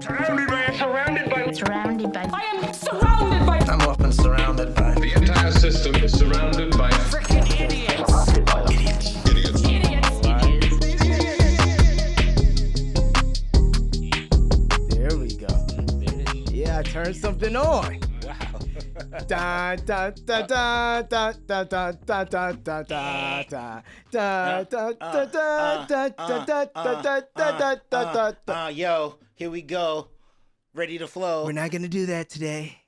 I'm often surrounded by. The entire system is surrounded by freaking idiots. There we go. Yeah, I turned something on. Wow. Da da da da da da da da da da da da da da da da da da da. Yo, here we go. Ready to flow. We're not gonna do that today.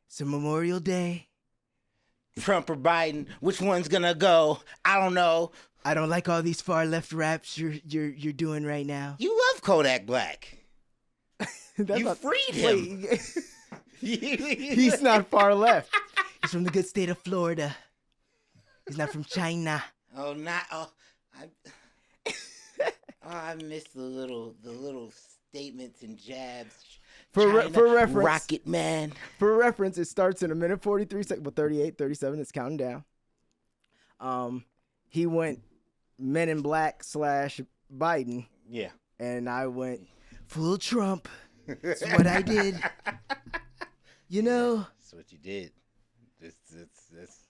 It's a Memorial Day. Trump or Biden, which one's gonna go? I don't know. I don't like all these far left raps you're doing right now. You love Kodak Black. You freed him. He's not far left. He's from the good state of Florida. He's not from China. I missed the little statements and jabs. For reference, Rocket Man. For reference, it starts in a minute 43 seconds, but 38, 37, it's counting down. He went Men in Black / Biden. Yeah. And I went full Trump. That's what I did. You know? That's what you did. That's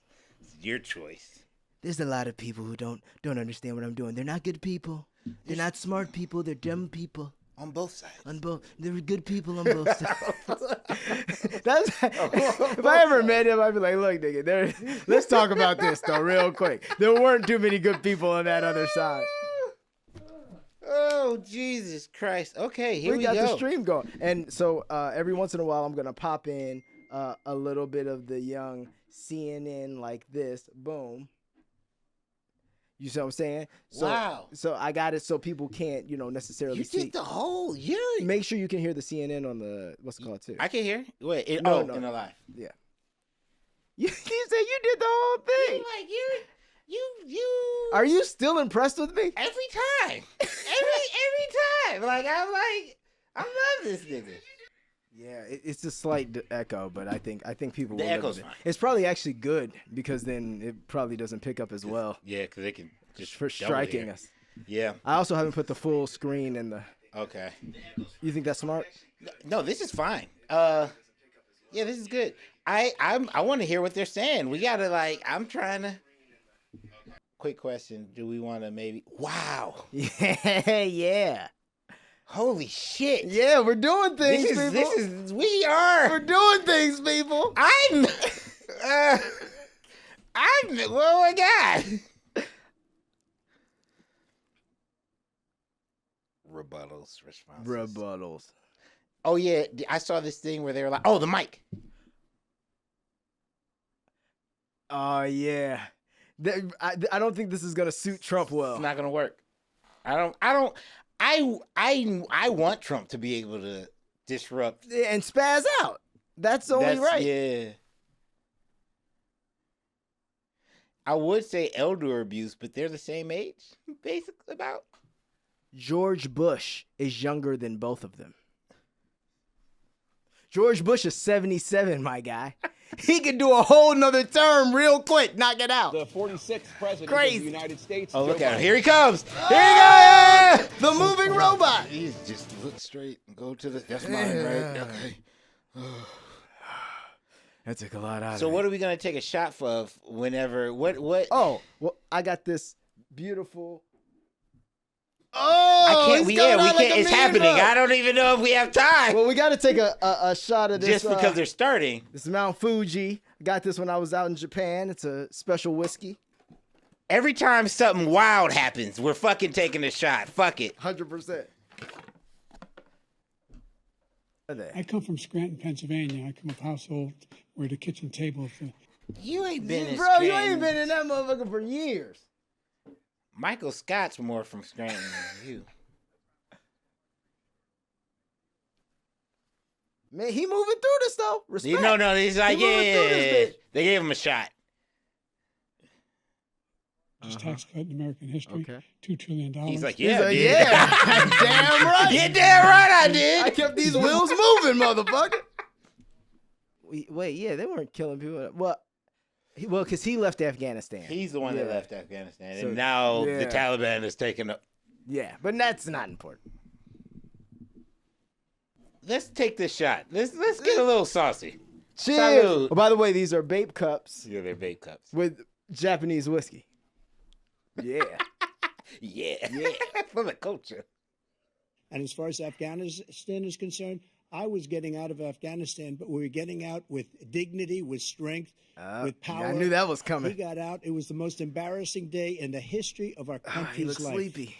your choice. There's a lot of people who don't understand what I'm doing. They're not good people. They're not smart people. They're dumb people. On both sides. They're good people on both sides. If I ever met him, I'd be like, look, nigga, let's talk about this, though, real quick. There weren't too many good people on that other side. Oh, Jesus Christ. Okay, here we go. We got the stream going. And so every once in a while, I'm going to pop in a little bit of the young CNN like this. Boom. You see what I'm saying? So, wow. So I got it so people can't, necessarily see. You did the whole, Make sure you can hear the CNN on the, what's it called, too. I can hear? Wait, in no. the live. Yeah. You said you did the whole thing. Like, you. Are you still impressed with me? Every time. every time. I love this nigga. Yeah, it's a slight echo, but I think people will the echo's live with it. fine. It's probably actually good because then it probably doesn't pick up as well. Yeah, because they can just for striking us. Yeah. I also haven't put the full screen in the. Okay. You think that's smart? No, this is fine. Yeah, this is good. I want to hear what they're saying. We gotta I'm trying to. Quick question: do we want to maybe? Wow. Yeah. Holy shit! Yeah, we're doing things, people. We're doing things, people. Oh my god. Rebuttals. Oh yeah, I saw this thing where they were like, "Oh, the mic." Oh yeah. I don't think this is gonna suit Trump well. It's not gonna work. I want Trump to be able to disrupt and spaz out. That's only right. Yeah. I would say elder abuse, but they're the same age, basically about. George Bush is younger than both of them. George Bush is 77, my guy. He could do a whole nother term real quick, knock it out. The 46th president of the United States. Oh, look at him. Here he comes. Here he goes. The moving robot. He's just look straight and go to the. That's mine, right? Okay. That took a lot out of it. So what are we going to take a shot of whenever? What? Oh, well, I got this beautiful. Oh, I can't. We can't. It's happening. I don't even know if we have time. Well, we got to take a shot of this. Just because they're starting. This is Mount Fuji. I got this when I was out in Japan. It's a special whiskey. Every time something wild happens, we're fucking taking a shot. Fuck it. 100%. I come from Scranton, Pennsylvania. I come of a household where the kitchen table is. You ain't been in Bro, you ain't been in that motherfucker for years. Michael Scott's more from Scranton than you. Man, he moving through this though. Respect. No, he's like, yeah. They gave him a shot. Tax cut in American history. Okay. $2 trillion. He's like, yeah. Damn right. You're damn right I did. I kept these wheels moving, motherfucker. Wait, yeah, they weren't killing people. Well, because he left Afghanistan. He's the one that left Afghanistan. So, and now the Taliban is taking up. Yeah, but that's not important. let's take this shot. Let's get a little saucy. Cheers. Salud. Oh, by the way, these are vape cups Yeah, they're vape cups. with Japanese whiskey. Yeah. Yeah. For the culture. And as far as Afghanistan is concerned, I was getting out of Afghanistan, but we were getting out with dignity, with strength, with power. I knew that was He coming. got out. It was the most embarrassing day in the history of our He country's looks life. sleepy.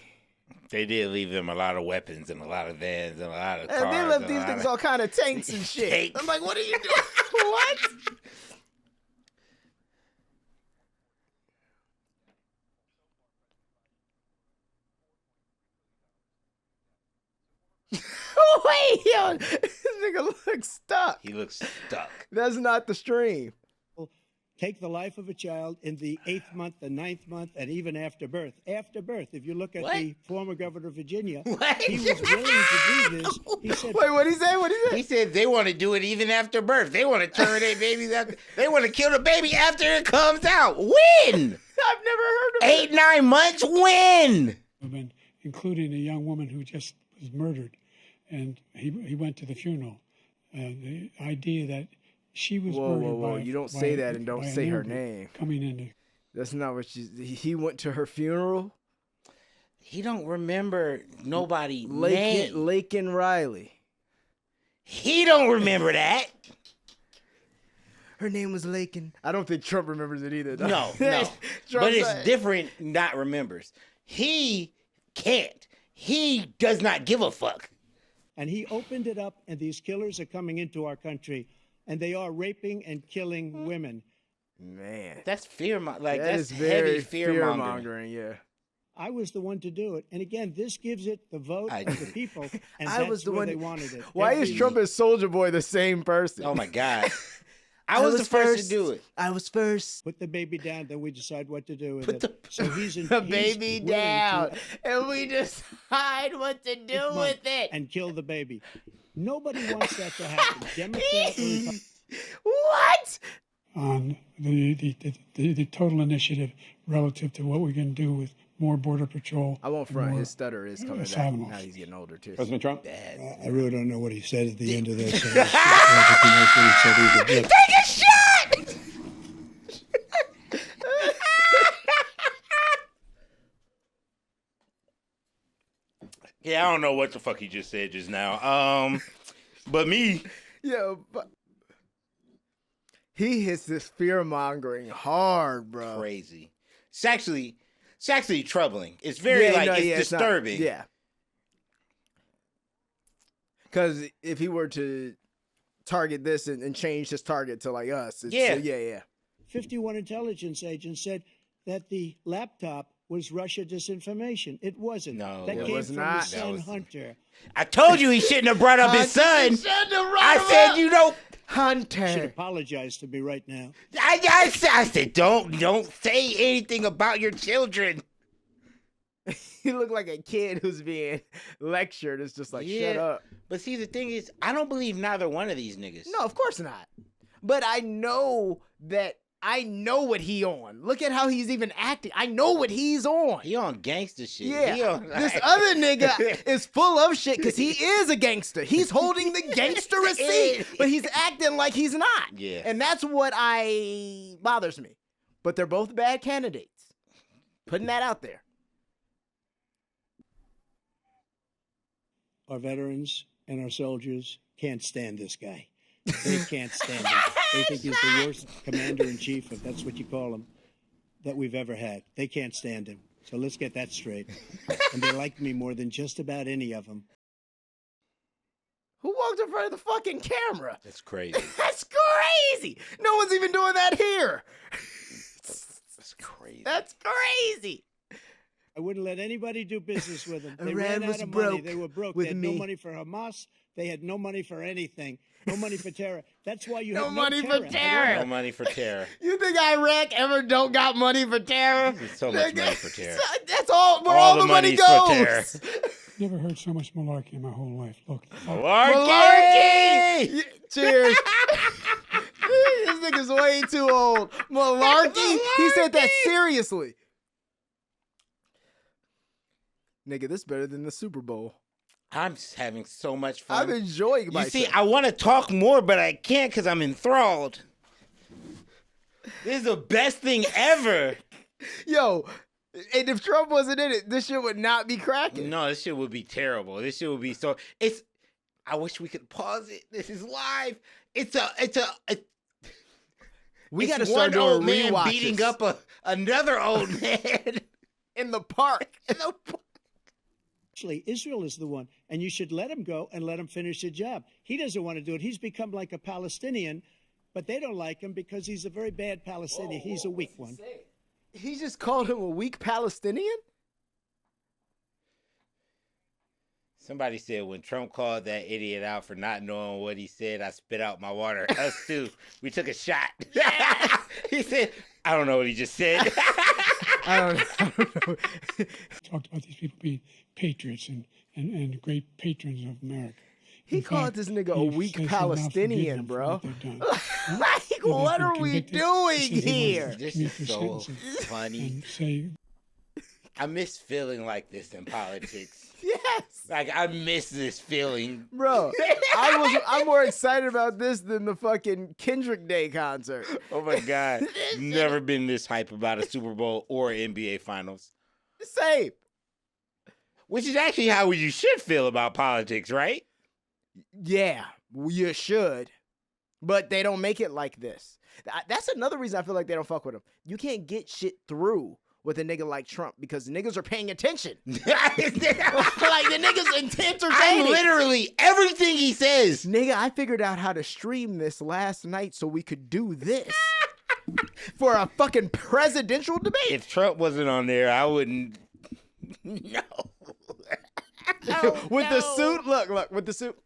They did leave them a lot of weapons and a lot of vans and a lot of cars. And they left and a these lot things of- all kind of tanks and shit. Tanks. I'm like, what are you doing? What? Wait, yo, this nigga looks stuck. He looks stuck. That's not the stream. Take the life of a child in the 8th month, the 9th month, and even after birth. After birth, if you look at What? the former governor of Virginia, What? he was willing to do this. He said, Wait, what'd he say? What'd he say? He said they want to do it even after birth. They want to turn their babies after. They want to kill the baby after it comes out. When? I've never heard of 8, 9 months? When? women, including a young woman who just was murdered. And he went to the funeral. The idea that she was Whoa, murdered whoa, whoa. by You don't say that and don't by an say her immigrant name. coming into That's not what he went to her funeral. He don't remember nobody name. Laken Riley. He don't remember that. Her name was Laken. I don't think Trump remembers it either. No. Trump's But it's like- different. Not remembers. He can't. He does not give a fuck. And he opened it up, and these killers are coming into our country, and they are raping and killing women. Man, That's fear. that That's is very heavy fear mongering. fear-mongering, yeah. I was the one to do it. And again, this gives it the vote of the people, and I that's was the where one. they wanted it. Why is Every- Trump and Soldier Boy the same person? Oh my God. I was the first to do it. I was first. Put the baby down, then we decide what to do with Put it. the- So he's in The he's baby willing down, to and we decide what to do with it. and kill the baby. Nobody wants that to happen. Democrat or Republican. What? On the total initiative relative to what we can do with more border patrol. I won't front. more His stutter is coming back. asylum Now officers. he's getting older too. President Trump? I really don't know what he said at the end of this. I don't think he knows what he said either. Look, Take a shot. Yeah, I don't know what the fuck he just said just now. But me, Yeah, but he hits this fear mongering hard, bro. crazy. It's actually troubling. It's very it's not- disturbing. yeah. Because if he were to target this and change his target to like us, it's, Yeah. yeah. 51 intelligence agents said that the laptop was Russia disinformation. It wasn't. No, that it came was from not. his That son was- Hunter. I told you he shouldn't have brought up his son. I said, you know, Should Hunter. apologize to me right now. I said, don't say anything about your children. He looked like a kid who's being lectured. It's just like, shut up. But see, the thing is, I don't believe neither one of these niggas. No, of course not. But I know what he on. Look at how he's even acting. I know what he's on. He on gangster shit. Yeah, He on, this other nigga is full of shit because he is a gangster. He's holding the gangster receipt, but he's acting like he's not. Yeah. And that's what bothers me. But they're both bad candidates. Putting that out there. Our veterans and our soldiers can't stand this guy. They can't stand him. They think he's the worst commander-in-chief, if that's what you call him, that we've ever had. They can't stand him. So let's get that straight. And they like me more than just about any of them. Who walked in front of the fucking camera? That's crazy. That's crazy. No one's even doing that here. That's crazy. That's crazy. I wouldn't let anybody do business with them. They Iran ran was out of money. broke They were broke. with They had me. no money for Hamas. They had no money for anything. No money for terror. That's why you No have money no for terror. terror. No money for terror. You think Iraq ever don't got money for terror? There's so much money for terror. That's all where All all, the the money money's for terror. goes. Never heard so much malarkey in my whole life. Look. Malarkey! Yeah, cheers. This nigga's way too old. Malarkey? He said that seriously. Nigga, this better than the Super Bowl. I'm just having so much fun. I'm enjoying You myself. see, I want to talk more, but I can't because I'm enthralled. This is the best thing ever. Yo, and if Trump wasn't in it, this shit would not be cracking. No, this shit would be terrible. This shit would be so. I wish we could pause it. This is live. We got to It's start one doing old man rewatches beating up another old man. in the park. Actually, Israel is the one, and you should let him go and let him finish the job. He doesn't want to do it. He's become like a Palestinian, but they don't like him because he's a very bad Palestinian. He's a weak one. He just called him a weak Palestinian? Somebody said when Trump called that idiot out for not knowing what he said, I spit out my water. Us too. We took a shot. He said, I don't know what he just said. I don't know. Talked about these people being patriots and great patrons of America. He In called fact, this nigga a he weak says he'll now forgive Palestinian, them for bro. what they've done. Like, what are we doing He says he here? wants This to is so commit for funny. and say, I miss feeling like this in politics. Yes. Like, I miss this feeling. Bro, I'm more excited about this than the fucking Kendrick Day concert. Oh my God. Never been this hype about a Super Bowl or NBA Finals. Same. Which is actually how you should feel about politics, right? Yeah, you should. But they don't make it like this. That's another reason I feel like they don't fuck with him. You can't get shit through with a nigga like Trump because niggas are paying attention. Like the niggas entertaining. Literally everything he says. Nigga, I figured out how to stream this last night so we could do this for a fucking presidential debate. If Trump wasn't on there, I wouldn't. No. With the suit, look, with the suit.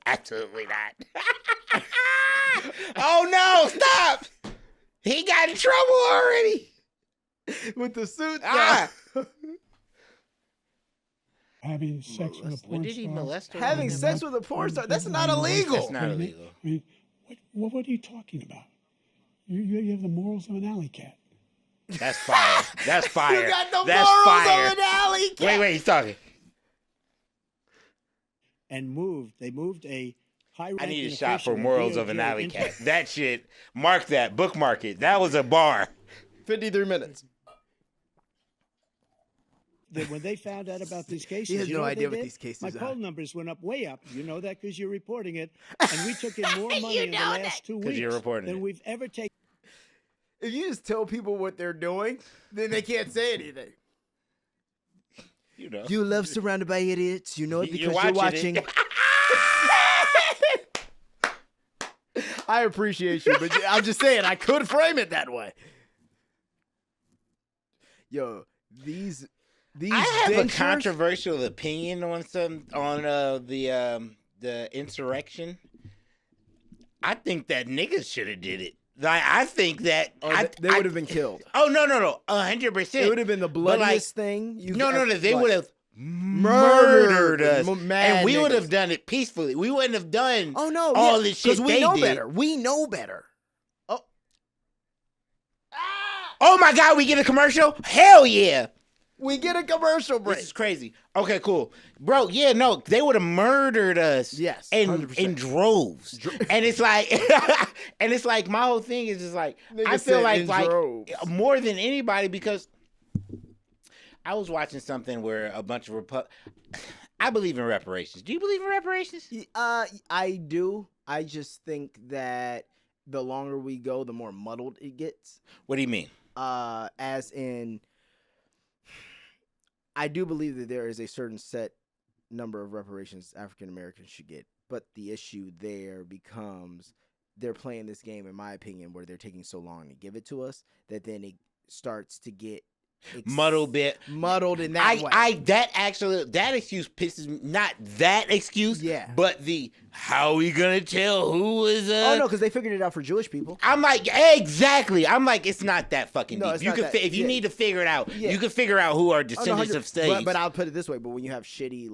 Absolutely not. Oh no, stop! He got in trouble already. With the suit. Ah. having sex with a porn When did he star. molest her? Having sex with a porn star, that's not illegal. That's not illegal. I mean, what are you talking about? You have the morals of an alley cat. That's fire. That's fire. You got the That's morals fire. of an alley cat. Wait, he's talking. And they moved a high. I need a shot for morals of an alley cat. That shit. Mark that. Bookmark it. That was a bar. 53 minutes. When they found out about these cases, He has you know no what idea they what did? these cases My are. poll numbers went up way up. You know that because you're reporting it. And we took in more money in the last 2 weeks you're reporting than it. we've ever taken. If you just tell people what they're doing, then they can't say anything. You know. You love Surrounded by Idiots. You know it You're because you're watching watching. it. I appreciate you, but I'm just saying I could frame it that way. Yo, these I have a dentures- controversial opinion on the insurrection. I think that niggas should have did it. Like I think that they would have been killed. Oh no, 100%. It would have been the But, like, bloodiest thing. They would have murdered murdered us, mad and we would niggas. have done it peacefully. We wouldn't have done Oh no, all yeah, this shit we they know did. better. We know better. Oh my God, we get a commercial? Hell yeah! We get a commercial break. This is crazy. Okay, cool, bro. Yeah, no, they would have murdered us. Yes, in 100%. droves. And it's like, my whole thing is just like, Nigga I feel said in like droves. more than anybody, because I was watching something where a bunch of I believe in reparations. Do you believe in reparations? I do. I just think that the longer we go, the more muddled it gets. What do you mean? As in, I do believe that there is a certain set number of reparations African Americans should get, but the issue there becomes they're playing this game, in my opinion, where they're taking so long to give it to us that then it starts to get Muddled in that way. That excuse pisses me. Not that excuse, Yeah. but the how we gonna tell who was Oh no, because they figured it out for Jewish people. I'm like, exactly. I'm like, it's not that fucking No, deep. it's You not can that- if you yeah. need to figure it out, Yeah. you can figure out who are Oh, no, descendants 100 of slaves. But I'll put it this way: but when you have shitty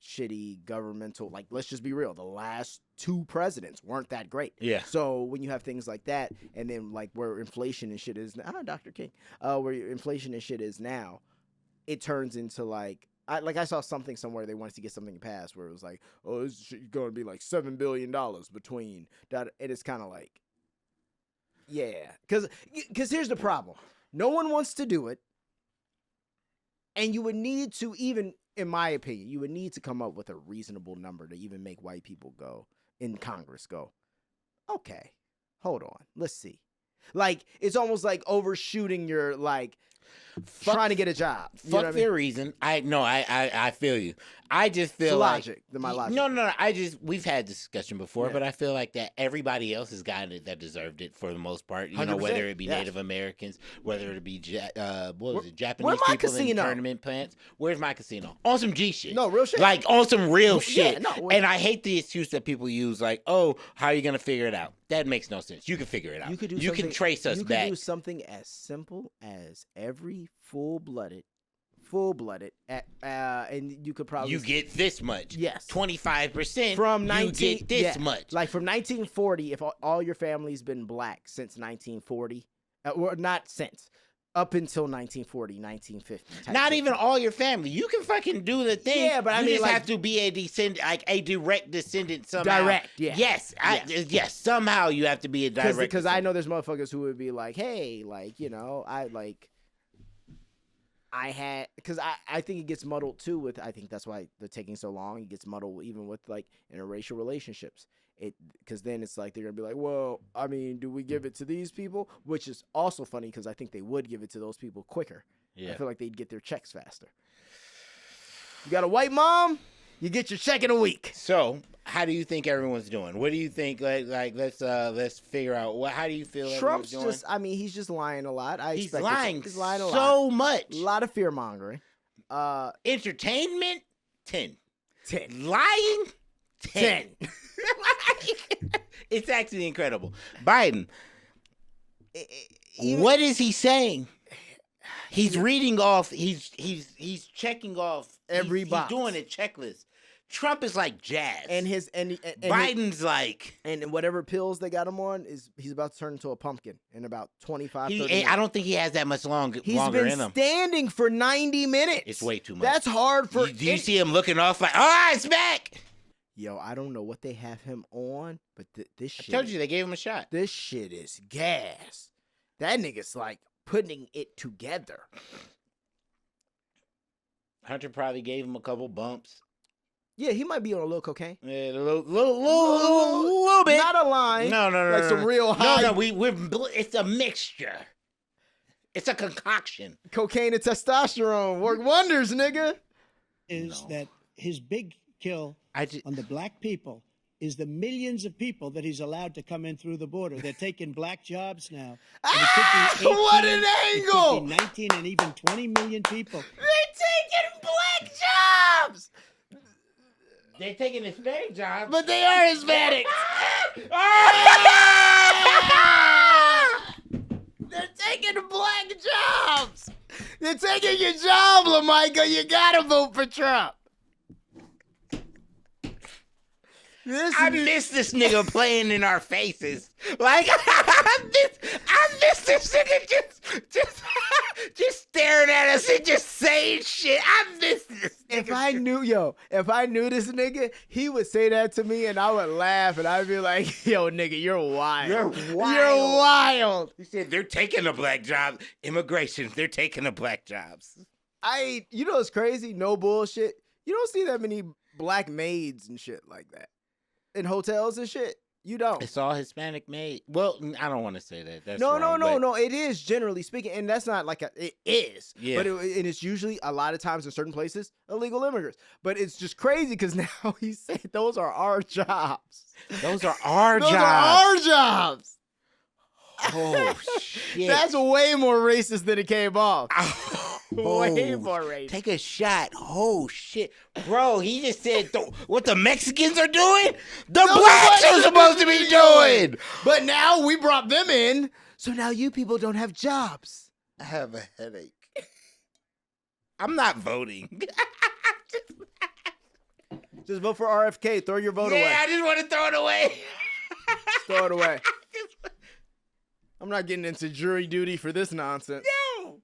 shitty governmental, like, let's just be real, the last 2 presidents weren't that great. Yeah. So when you have things like that, and then like where inflation and shit is now, Dr. King, where inflation and shit is now, it turns into like I saw something somewhere they wanted to get something passed where it was like, oh, this is going to be like $7 billion between that. And it's kind of like, yeah, because here's the problem. No one wants to do it. And you would need to even, in my opinion, you would need to come up with a reasonable number to even make white people go in Congress go, okay, hold on, let's see. Like, it's almost like overshooting your, like, trying to get a job. Fuck their reason. I feel you. I just feel logic. My logic. No. We've had this discussion before, but I feel like that everybody else has gotten it that deserved it for the most part. You know, whether it be Native Americans, whether it be Japanese people in tournament plants. Where's my casino? On some G shit. No, real shit. Like on some real shit. Yeah, no, and I hate the excuse that people use, like, oh, how are you gonna figure it out? That makes no sense. You can figure it out. You can trace us back. You can do something as simple as every full-blooded, and you could probably get this much. Yes, 25% from you get this much. Like from 1940, if all your family's been black since 1940, or not since. Up until 1940, 1950. Not even all your family. You can fucking do the thing. Yeah, but I mean, just like, have to be a descendant, like a direct descendant somehow. Direct, yeah. Yes, yes. Somehow you have to be a direct. Because I know there's motherfuckers who would be like, hey, like, you know, because I think it gets muddled too with, I think that's why they're taking so long. It gets muddled even with like interracial relationships. Because then it's like they're gonna be like, well, I mean, do we give it to these people? Which is also funny because I think they would give it to those people quicker. Yeah. I feel like they'd get their checks faster. You got a white mom, you get your check in a week. So, how do you think everyone's doing? What do you think? Like let's figure out how do you feel Trump's doing? just, I mean, he's just lying a lot. He's lying a lot. So much. A lot of fear mongering. Entertainment, 10. Lying, 10. It's actually incredible. Biden, what is he saying? He's reading off. He's checking off every box. He's doing a checklist. Trump is like jazz, and Biden's like, and whatever pills they got him on he's about to turn into a pumpkin in about 25. 30 minutes. I don't think he has that much longer in him. He's been standing for 90 minutes. It's way too much. That's hard for. Do you see him looking off like, oh, it's back? Yo, I don't know what they have him on, but this shit. I told you they gave him a shot. This shit is gas. That nigga's like putting it together. Hunter probably gave him a couple bumps. Yeah, he might be on a little cocaine. Yeah, a little bit. Not a line. No. Like some real high. No, it's a mixture. It's a concoction. Cocaine and testosterone work wonders, nigga. That his big kill on the black people is the millions of people that he's allowed to come in through the border. They're taking black jobs now. What an angle! 19 and even 20 million people. They're taking black jobs! They're taking Hispanic jobs. But they are Hispanics! They're taking black jobs! They're taking your job, Lemicah. You gotta vote for Trump. I miss this nigga playing in our faces. Like I miss this nigga just staring at us and just saying shit. I miss this nigga. If I knew this nigga, he would say that to me and I would laugh and I'd be like, yo, nigga, you're wild. You're wild. He said they're taking the black jobs. Immigration, they're taking the black jobs. You know what's crazy? No bullshit. You don't see that many black maids and shit like that. In hotels and shit, you don't. It's all Hispanic made. Well, I don't want to say that. That's no. wrong, It is generally speaking, and that's not like it is. Yeah. But it's usually a lot of times in certain places illegal immigrants. But it's just crazy because now he said those are our jobs. Those are our jobs. Those are our jobs. Oh shit! That's way more racist than it came off. Way more racist. Take a shot. Oh shit, bro! He just said what the Mexicans are doing. The blacks are supposed to be doing. But now we brought them in, so now you people don't have jobs. I have a headache. I'm not voting. Just vote for RFK. Throw your vote away. Yeah, I just want to throw it away. Throw it away. I'm not getting into jury duty for this nonsense. No.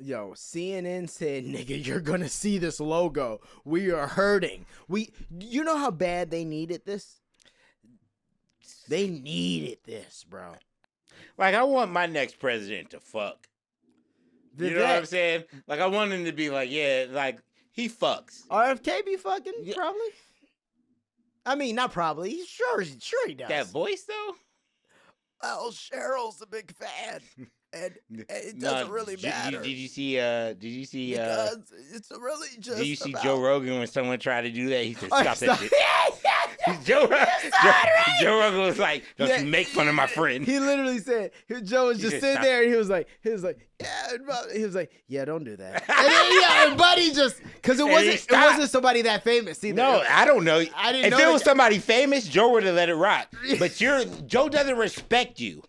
Yo, CNN said, nigga, you're going to see this logo. We are hurting. You know how bad they needed this? They needed this, bro. Like, I want my next president to fuck. You know what I'm saying? Like, I want him to be like, yeah, like, he fucks. RFK be fucking, probably? I mean, not probably. He's sure he does. That voice, though? Well, Cheryl's a big fan. And it doesn't really matter. Did you see because it's really just did you see about... Joe Rogan when someone tried to do that? He said, stop that shit. Joe Rogan was like, don't you make fun of my friend. He literally said, Joe was just sitting there and he was like, yeah, don't do that. And then, Buddy just, because it wasn't somebody that famous either. No, I don't know. I didn't know if it was somebody famous, Joe would have let it rock. But Joe doesn't respect you.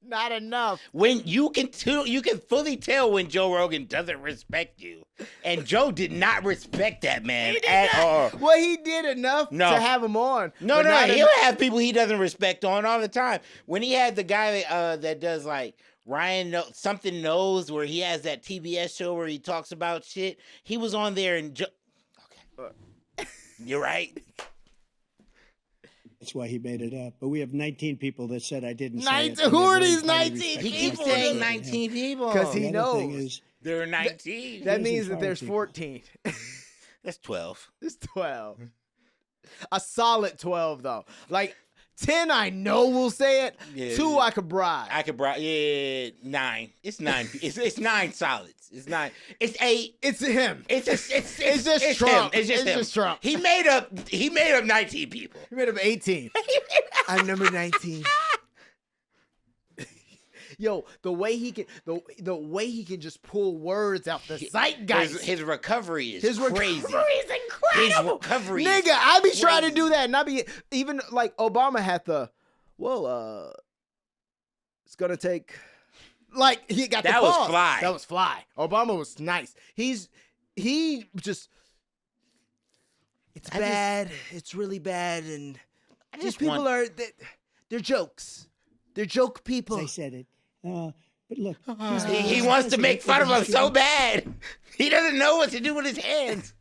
Not enough. When you can fully tell when Joe Rogan doesn't respect you, and Joe did not respect that man at all. Well, he did enough to have him on. No, he'll have people he doesn't respect on all the time. When he had the guy that does like Ryan Something Knows, where he has that TBS show where he talks about shit, he was on there and okay, you're right. That's why he made it up. But we have 19 people that said I didn't say it. Who are these 19 people? He keeps saying 19 people. Because he knows. There are 19. That means that there's 14. That's 12. It's 12. A solid 12, though. Like, 10 I know will say it. Yeah, 2 I could bribe. Yeah, 9. It's 9. It's 9 solids. It's 9. It's 8. It's him. It's just Trump. Him. It's just Trump. He made up 19 people. He made up 18. I'm number 19. Yo, the way he can just pull words out the zeitgeist. His recovery is crazy. Recovery is incredible. His recovery, nigga. I be trying to do that, and I be even like Obama had the it's gonna take. Like he got that the pause. Was fly. That was fly. Obama was nice. It's bad. It's really bad, and these people they're jokes. They're joke people. I said it. But look, he wants to make fun of him so bad. He doesn't know what to do with his hands.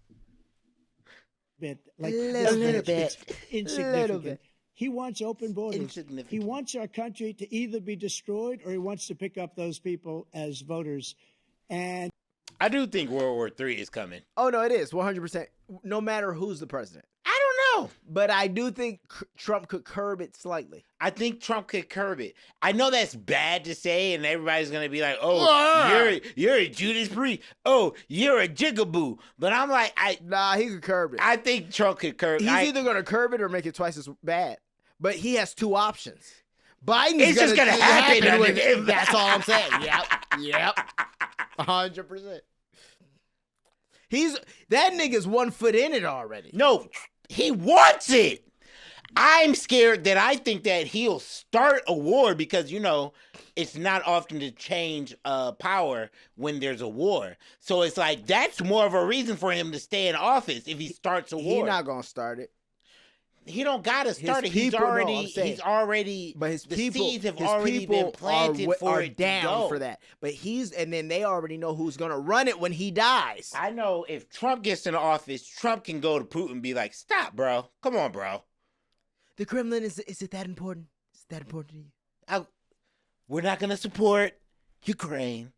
A little bit. Insignificant. He wants open borders. He wants our country to either be destroyed or he wants to pick up those people as voters. And I do think World War III is coming. Oh, no, it is. 100%. No matter who's the president. I don't know. But I do think Trump could curb it slightly. I think Trump could curb it. I know that's bad to say, and everybody's going to be like, oh, you're a Judas Priest. Oh, you're a jigaboo. But I'm like, nah, he could curb it. I think Trump could curb it. He's either going to curb it or make it twice as bad. But he has 2 options. It's just going to happen with him. That's all I'm saying. Yep. 100%. That nigga's 1 foot in it already. No, he wants it. I'm scared that I think that he'll start a war because, it's not often to change power when there's a war. So it's like, that's more of a reason for him to stay in office if he starts a war. He's not going to start it. He don't got to start it. He's already, but his people, seeds have already been planted for it down to go. for that. But and then they already know who's going to run it when he dies. I know if Trump gets in office, Trump can go to Putin and be like, stop, bro. Come on, bro. The Kremlin, is it that important? Is it that important to you? We're not going to support Ukraine.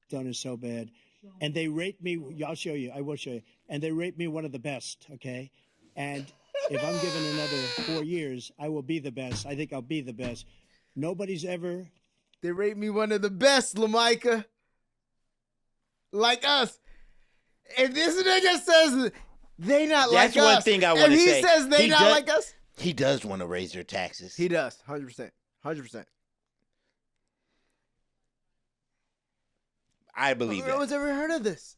Done is so bad. And they rate me, I'll show you, I will show you. And they rate me one of the best, okay? And if I'm given another 4 years, I will be the best. I think I'll be the best. Nobody's ever. They rate me one of the best, Lemicah. Like us. If this nigga says they not like us. That's one thing I want to say. If he says they not like us. He does want to raise their taxes. He does, 100%. 100%. I believe that. No one's ever heard of this.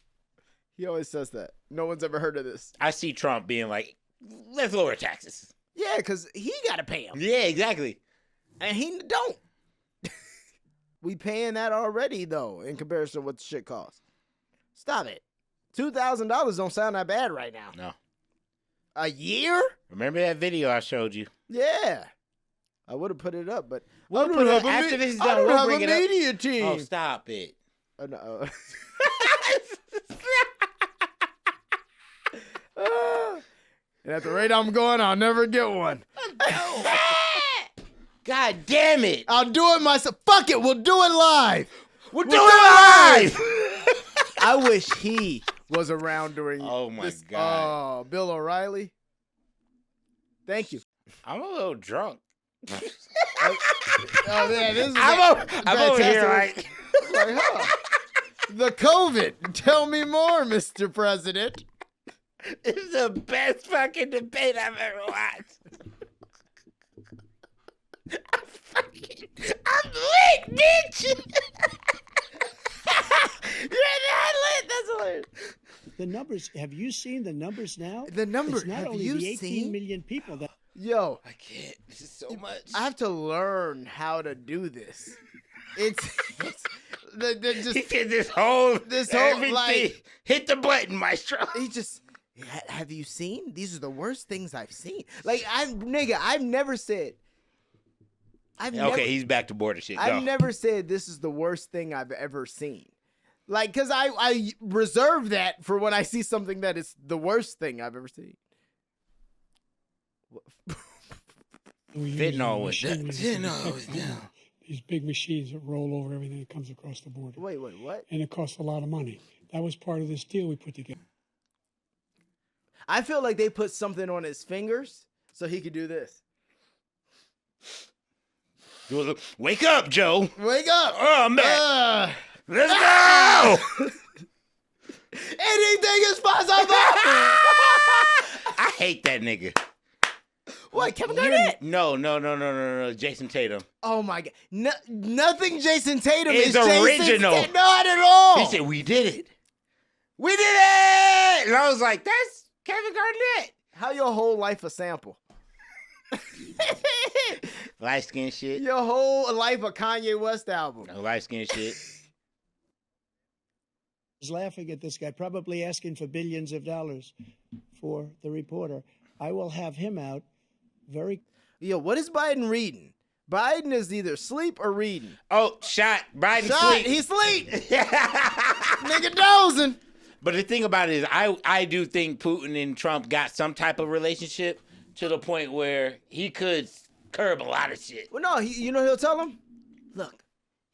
He always says that. No one's ever heard of this. I see Trump being like, let's lower taxes. Yeah, because he got to pay them. Yeah, exactly. And he don't. We paying that already, though, in comparison to what the shit costs. Stop it. $2,000 don't sound that bad right now. No. A year? Remember that video I showed you? Yeah. I would have put it up, but We'll put it up. After this is done, we'll bring it up. media team. Oh, stop it. No. And at the rate I'm going, I'll never get one. God damn it. I'll do it myself. Fuck it. We'll do it live. We'll do it live. I wish he was around during Oh, my this. God. Oh, Bill O'Reilly. Thank you. I'm a little drunk. Oh, man. This is I'm over here like... huh. The COVID. Tell me more, Mr. President. This is the best fucking debate I've ever watched. I'm lit, bitch. You're not lit. That's hilarious. The numbers, have you seen the numbers now? The numbers, It's not have only you the 18 seen? million people that. Yo, I can't. This is so much. I have to learn how to do this. It's just He did this whole everything. like Hit the button, maestro. he just. Have you seen? These are the worst things I've seen. Like I've never said. He's back to border shit. Go. I've never said this is the worst thing I've ever seen. Like, cause I reserve that for when I see something that is the worst thing I've ever seen. Fentanyl was down. These big machines that roll over everything that comes across the border. Wait, what? And it costs a lot of money. That was part of this deal we put together. I feel like they put something on his fingers so he could do this. Wake up, Joe. Wake up! Oh, man. Let's go. Anything is possible. I hate that nigga. What, Kevin Garnett? No. Jason Tatum. Oh my God! Nothing Jason Tatum It's is Jason original. Not at all. He said, "We did it. We did it!" And I was like, "That's Kevin Garnett." How your whole life a sample? Light skin shit. Your whole life a Kanye West album. Light skin shit. Was laughing at this guy, probably asking for billions of dollars for the reporter. I will have him out very. Yo, what is Biden reading? Biden is either sleep or reading. Oh, shot. Biden sleep. He sleep. Nigga dozing. But the thing about it is, I do think Putin and Trump got some type of relationship to the point where he could curb a lot of shit. Well, no, you know he'll tell him, look,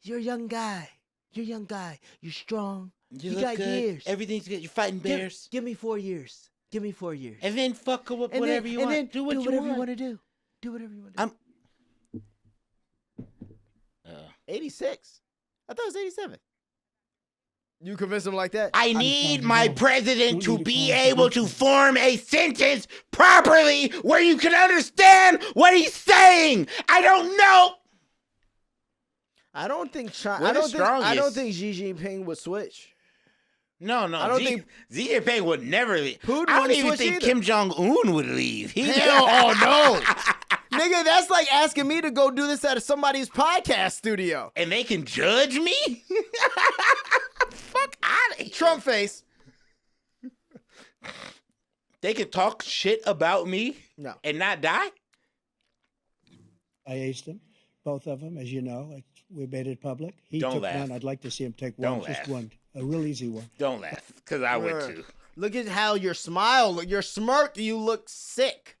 you're a young guy. You're strong. You look got good. years. Everything's good. You're fighting bears. Give me 4 years. And then fuck up whatever you want. Then do whatever you want to do. Do whatever you want to do. I'm 86. I thought it was 87. You convince him like that? I need my president to be able to form a sentence properly where you can understand what he's saying. I don't know. I don't think China. We're the strongest. I don't think Xi Jinping would switch. No. I don't think Xi Jinping would never leave. Putin I don't wouldn't even switch think either. Kim Jong-un would leave. Hell, oh no. Nigga, that's like asking me to go do this at somebody's podcast studio. And they can judge me? Fuck out of here. Trump face. They can talk shit about me and not die? I aced him, both of them, as you know. We made it public. He Don't took laugh. one. I'd like to see him take Don't one, just laugh. one, a real easy one. Don't laugh, because I would too. Look at how your smile, your smirk, you look sick.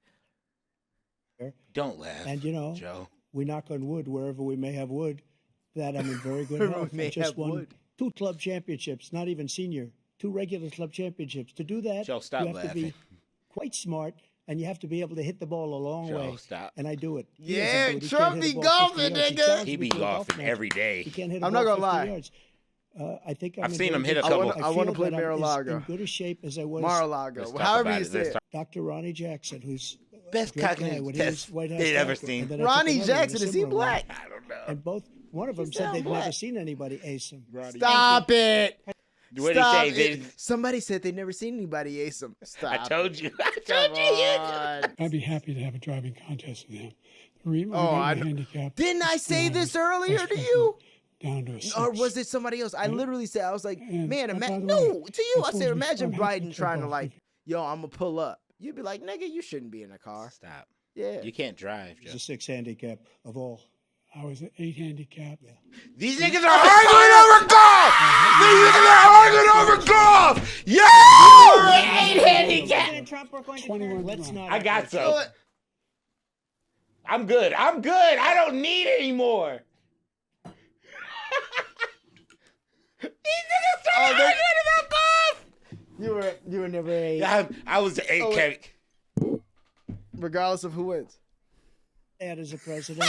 Don't laugh, And you know, Joe. we knock on wood wherever we may have wood. That I'm in very good health. May I just have won wood. 2 club championships, not even senior, 2 regular club championships. To do that, Joe, stop you have to be laughing. quite smart, and you have to be able to hit the ball a long Joe, way. stop. And I do it. He Yeah, doesn't do it. He Trump can't hit be a ball 50 golfing, yards. He nigga. challenged He me be to a golf golfing match. every day. He can't hit a I'm ball not gonna 50 lie. yards. I think I've seen him hit a couple. I wanna feel play that I'm Mar-a-Lago. in good a shape as I was. Mar-a-Lago. Let's talk However about you it. say Let's it. talk. Dr. Ronnie Jackson, who's Best a great cognitive guy when he test was White House they'd ever doctor. seen. And then I took Ronnie another one, a Jackson, is he similar one. black? I don't know. And both, one of them said sound they've black. never seen anybody ace him. Stop it. What did Stop he say? it. Somebody said they'd never seen anybody ace him. Stop. I told you. I Come told you. on. I'd be happy to have a driving contest with him. We Oh, got I the know. handicap. Didn't I say when this was earlier vice to you? president, Down to a 6. Or was it somebody else? I literally said, I was like, And, man, by the no, way, to you, I before said, we imagine start, I have to Biden take trying to off. like, yo, I'm going to pull up. You'd be like, nigga, you shouldn't be in a car. Stop. Yeah. You can't drive, Joe. He's a 6 handicap of all. I was an 8 handicap. These niggas are arguing over golf! These niggas are arguing over golf! Yo! 8 handicap! President Trump, we're going to 21 Let's not. I got some. I'm good. I don't need any more. These niggas are arguing about golf! You were never a. I was the 8 cake. Regardless of who wins. Bad as a president,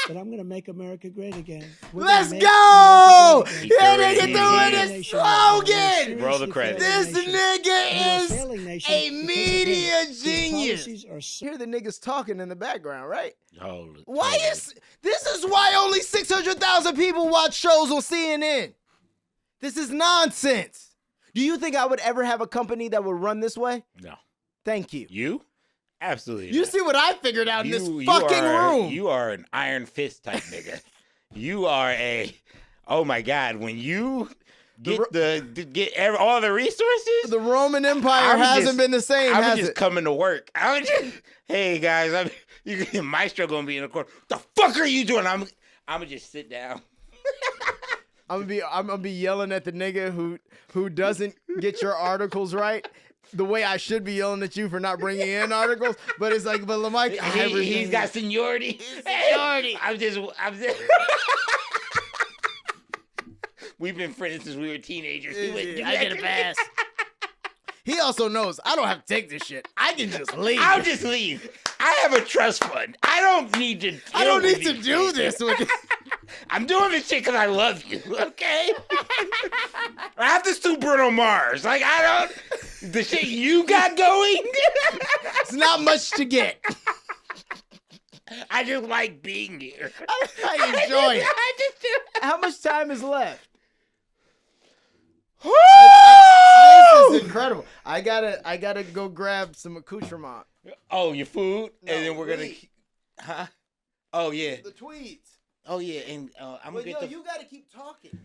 but I'm going to make America great again. Let's go! That nigga doing his his slogan! Roll the credits. This nigga is a media His genius. policies are so Hear the niggas talking in the background, right? Holy Why is this is why only 600,000 people watch shows on CNN? This is nonsense. Do you think I would ever have a company that would run this way? No. Thank you. You? Absolutely You not. see what I figured out in this fucking room. You are an iron fist type nigga. You are a, oh my God, when you get all the resources. The Roman Empire hasn't been the same, I'm has just it? coming to work. Hey guys, Maestro gonna be in the corner. What the fuck are you doing? I'm gonna just sit down. I'm gonna be yelling at the nigga who doesn't get your articles right. The way I should be yelling at you for not bringing in articles, but it's like, but Lemicah, He's got seniority. Seniority. I'm just. We've been friends since we were teenagers. I get a pass. He also knows I don't have to take this shit. I can just leave. I'll just leave. I have a trust fund. I don't need to. I don't need to do this with. I'm doing this shit because I love you, okay? I have to sue Bruno Mars. Like, I don't... The shit you got going? It's not much to get. I just like being here. I enjoy it. I just do. How much time is left? Woo! This is incredible. I gotta go grab some accoutrement. Oh, your food? No, and then we're going to... wait. Huh? Oh, yeah. The tweets. Oh, yeah, and I'm going to get the... you gotta keep talking.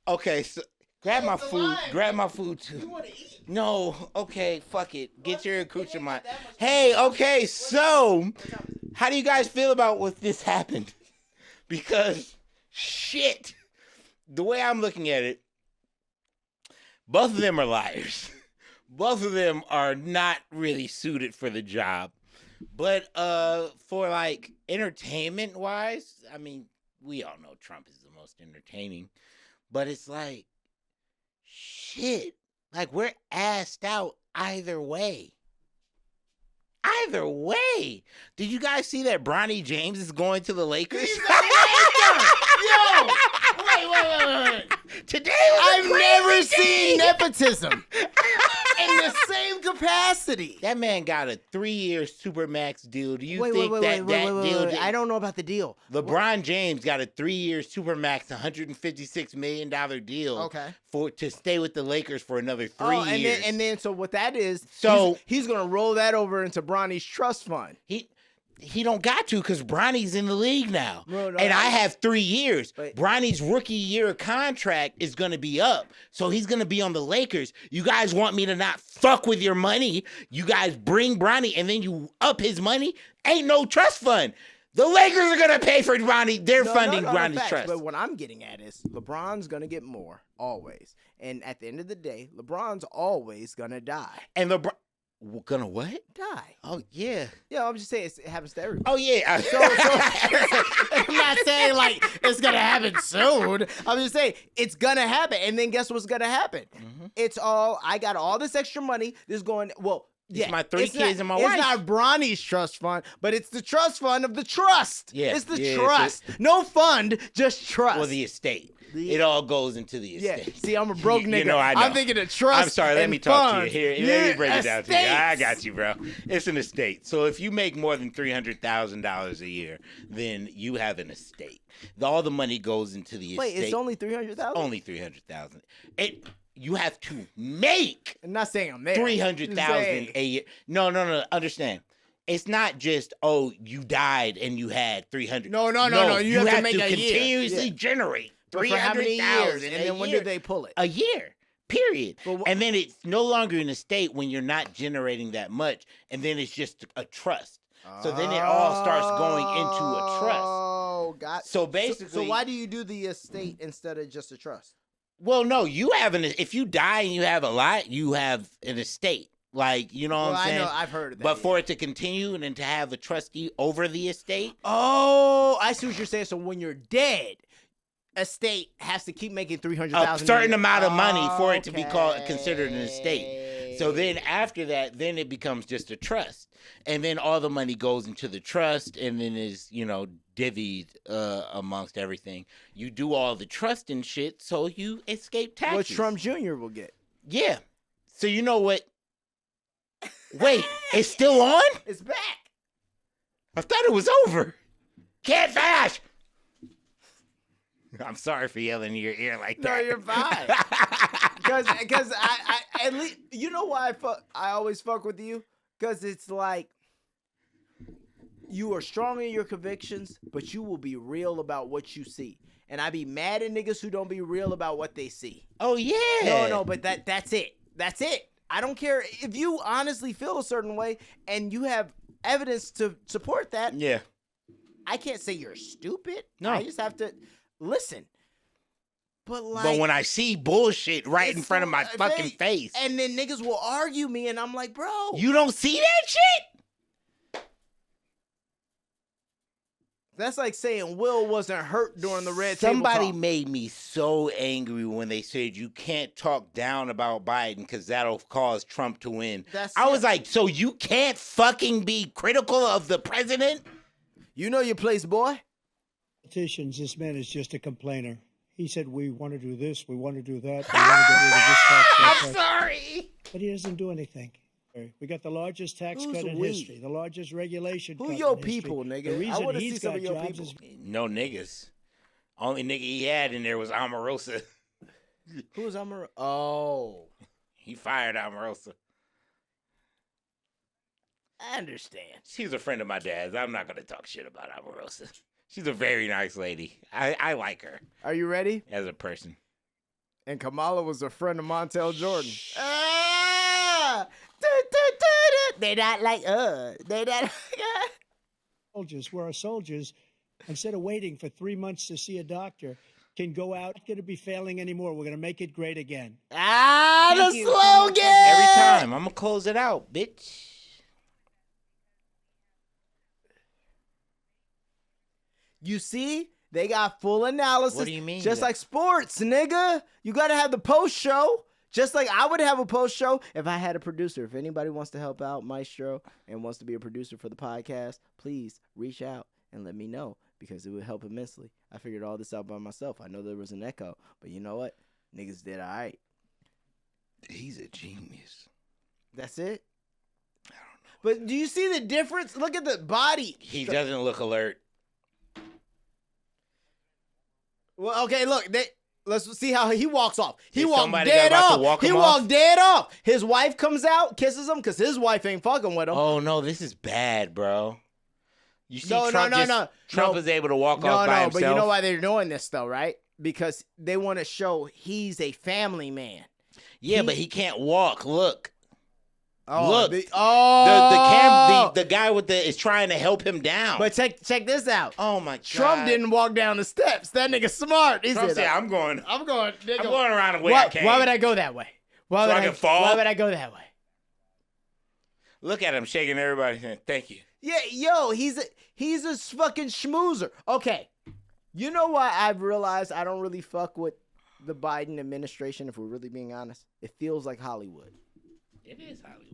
Okay, so... Grab my the food. line. Grab my food, too. You wanna eat? No, okay, fuck it. Get your accoutrement. Hey, okay, so how do you guys feel about what this happened? Because shit, the way I'm looking at it, both of them are liars. Both of them are not really suited for the job. But for like entertainment wise, I mean, we all know Trump is the most entertaining, but it's like shit. Like, we're assed out either way. Either way. Did you guys see that Bronny James is going to the Lakers? Yo! Wait. Today was I've never seen nepotism in the same capacity. That man got a 3-year Supermax deal. Do you Wait, think that deal? I don't know about the deal. LeBron James got a 3-year Supermax, $156 million deal. Okay. To stay with the Lakers for another 3 years. And then so what that is? So he's gonna roll that over into Bronny's trust fund. He don't got to because Bronny's in the league now. No, and I have 3 years. But Bronny's rookie year contract is going to be up. So he's going to be on the Lakers. You guys want me to not fuck with your money? You guys bring Bronny and then you up his money? Ain't no trust fund. The Lakers are going to pay for Bronny. They're funding Bronny's facts, trust. But what I'm getting at is LeBron's going to get more, always. And at the end of the day, LeBron's always going to die. And LeBron... Gonna what? Die. Oh, yeah. Yeah, I'm just saying it happens to everybody. Oh, yeah. So I'm not saying like it's gonna happen soon. I'm just saying it's gonna happen, and then guess what's gonna happen? Mm-hmm. It's all I got all this extra money. This going well. Yeah, it's my 3 kids and my wife. It's not Bronny's trust fund, but it's the trust fund of the trust. Yeah, it's the trust. No fund, just trust. Well, the estate. It all goes into the estate. Yeah. See, I'm a broke nigga. You know, I know. I'm thinking of trust. I'm sorry. Let me talk to you. Here, let me break it down to you. I got you, bro. It's an estate. So if you make more than $300,000 a year, then you have an estate. All the money goes into the estate. Wait, it's only $300,000. Only $300,000. You have to make. I'm not saying I'm there. $300,000 a year. No. Understand. It's not just, oh, you died and you had $300,000. No. You have to make a continuously generate. For how many years? And then when do they pull it? A year, period. And then it's no longer an estate when you're not generating that much. And then it's just a trust. So then it all starts going into a trust. Oh, God. So basically, so why do you do the estate instead of just a trust? Well, no, you have if you die and you have a lot, you have an estate. Like, you know what I'm saying? I know, I've heard of that. But for it to continue and then to have a trustee over the estate. Oh, I see what you're saying. So when you're dead, estate has to keep making $300,000. A certain amount of money for it to be considered an estate. So then after that, then it becomes just a trust. And then all the money goes into the trust and then is, divvied amongst everything. You do all the trust and shit, so you escape taxes. What Trump Jr. will get. Yeah. So you know what? Wait, it's still on? It's back. I thought it was over. Can't flash. I'm sorry for yelling in your ear like that. No, you're fine. Because I at least, you know why I always fuck with you? Because it's like, you are strong in your convictions, but you will be real about what you see. And I be mad at niggas who don't be real about what they see. Oh, yeah. No, but that's it. That's it. I don't care if you honestly feel a certain way and you have evidence to support that. Yeah. I can't say you're stupid. No. I just have to listen. But when I see bullshit right in front of my fucking face. And then niggas will argue me and I'm like, bro. You don't see that shit? That's like saying Will wasn't hurt during the red Somebody table talk. made me so angry when they said you can't talk down about Biden because that'll cause Trump to win. I was like, so you can't fucking be critical of the president? You know your place, boy. Politicians, this man is just a complainer. He said, we want to do this, we want to do that. We want to get rid of this tax. I'm sorry. But he doesn't do anything. We got the largest tax cut in history, the largest regulation cut in history. Who your people, nigga? The reason I want to he's see some got of your jobs people. is No niggas. Only nigga he had in there was Omarosa. Who's Omarosa? Oh. He fired Omarosa. I understand. She's a friend of my dad's. I'm not going to talk shit about Omarosa. She's a very nice lady. I like her. Are you ready? As a person. And Kamala was a friend of Montel Jordan. They not like us. They not like us. Soldiers, where our soldiers, instead of waiting for 3 months to see a doctor, can go out. Not going to be failing anymore. We're going to make it great again. The slogan. Every time. I'm going to close it out, bitch. You see? They got full analysis. What do you mean? Just like sports, nigga. You got to have the post show. Just like I would have a post show if I had a producer. If anybody wants to help out Maestro and wants to be a producer for the podcast, please reach out and let me know because it would help immensely. I figured all this out by myself. I know there was an echo, but you know what? Niggas did all right. He's a genius. That's it? I don't know. But do you see the difference? Look at the body. He doesn't look alert. Well, okay, look. Let's see how he walks off. He walked dead off. His wife comes out, kisses him, because his wife ain't fucking with him. Oh, no, this is bad, bro. You see No. Trump is able to walk off by himself. But you know why they're doing this, though, right? Because they want to show he's a family man. Yeah, but he can't walk. Look. Oh, look. The guy is trying to help him down. But check this out. Oh, my God. Trump didn't walk down the steps. That nigga smart. Trump said, I'm going nigga. I'm going around the way I came. Why would I go that way? Why would I go that way? Look at him shaking everybody. Thank you. Yeah, yo, he's a fucking schmoozer. Okay. You know why I've realized I don't really fuck with the Biden administration, if we're really being honest? It feels like Hollywood. It is Hollywood.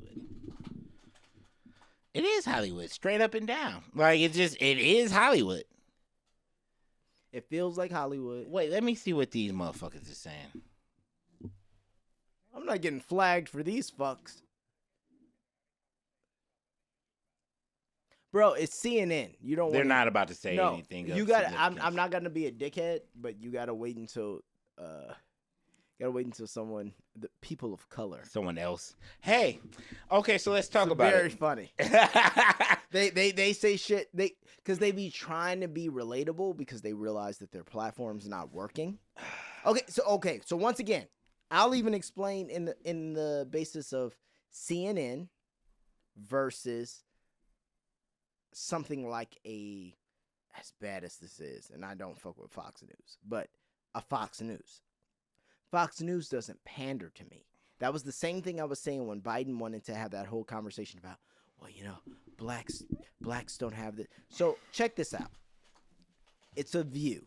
It is Hollywood, straight up and down. Like, it is Hollywood. It feels like Hollywood. Wait, let me see what these motherfuckers are saying. I'm not getting flagged for these fucks. Bro, it's CNN. You don't. They're not about to say anything. You got. I'm not gonna be a dickhead, but you gotta wait until. Someone, the people of color, someone else. Hey, okay, so let's talk about very it. Funny. They say shit because they be trying to be relatable because they realize that their platform's not working. Okay, so once again, I'll even explain in the basis of CNN versus something like as bad as this is, and I don't fuck with Fox News, but a Fox News. Fox News doesn't pander to me. That was the same thing I was saying when Biden wanted to have that whole conversation about, well, blacks don't have this. So check this out. It's a view.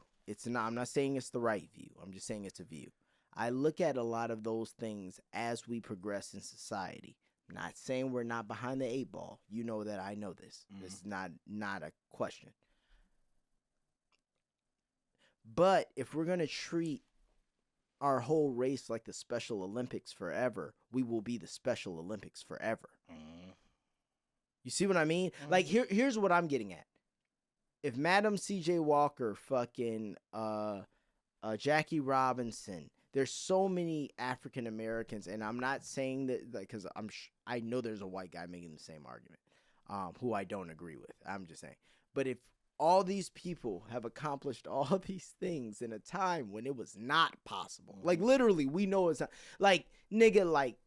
I'm not saying it's the right view. I'm just saying it's a view. I look at a lot of those things as we progress in society. I'm not saying we're not behind the 8 ball. You know that I know this. This is not a question. But if we're going to treat our whole race like the Special Olympics forever, we will be the Special Olympics forever. You see what I mean? Like, here's what I'm getting at. If Madam C.J. Walker, fucking Jackie Robinson, there's so many African Americans, and I'm not saying that because I know there's a white guy making the same argument, who I don't agree with. I'm just saying. But if all these people have accomplished all these things in a time when it was not possible, like literally, we know it's not. Like, nigga, like,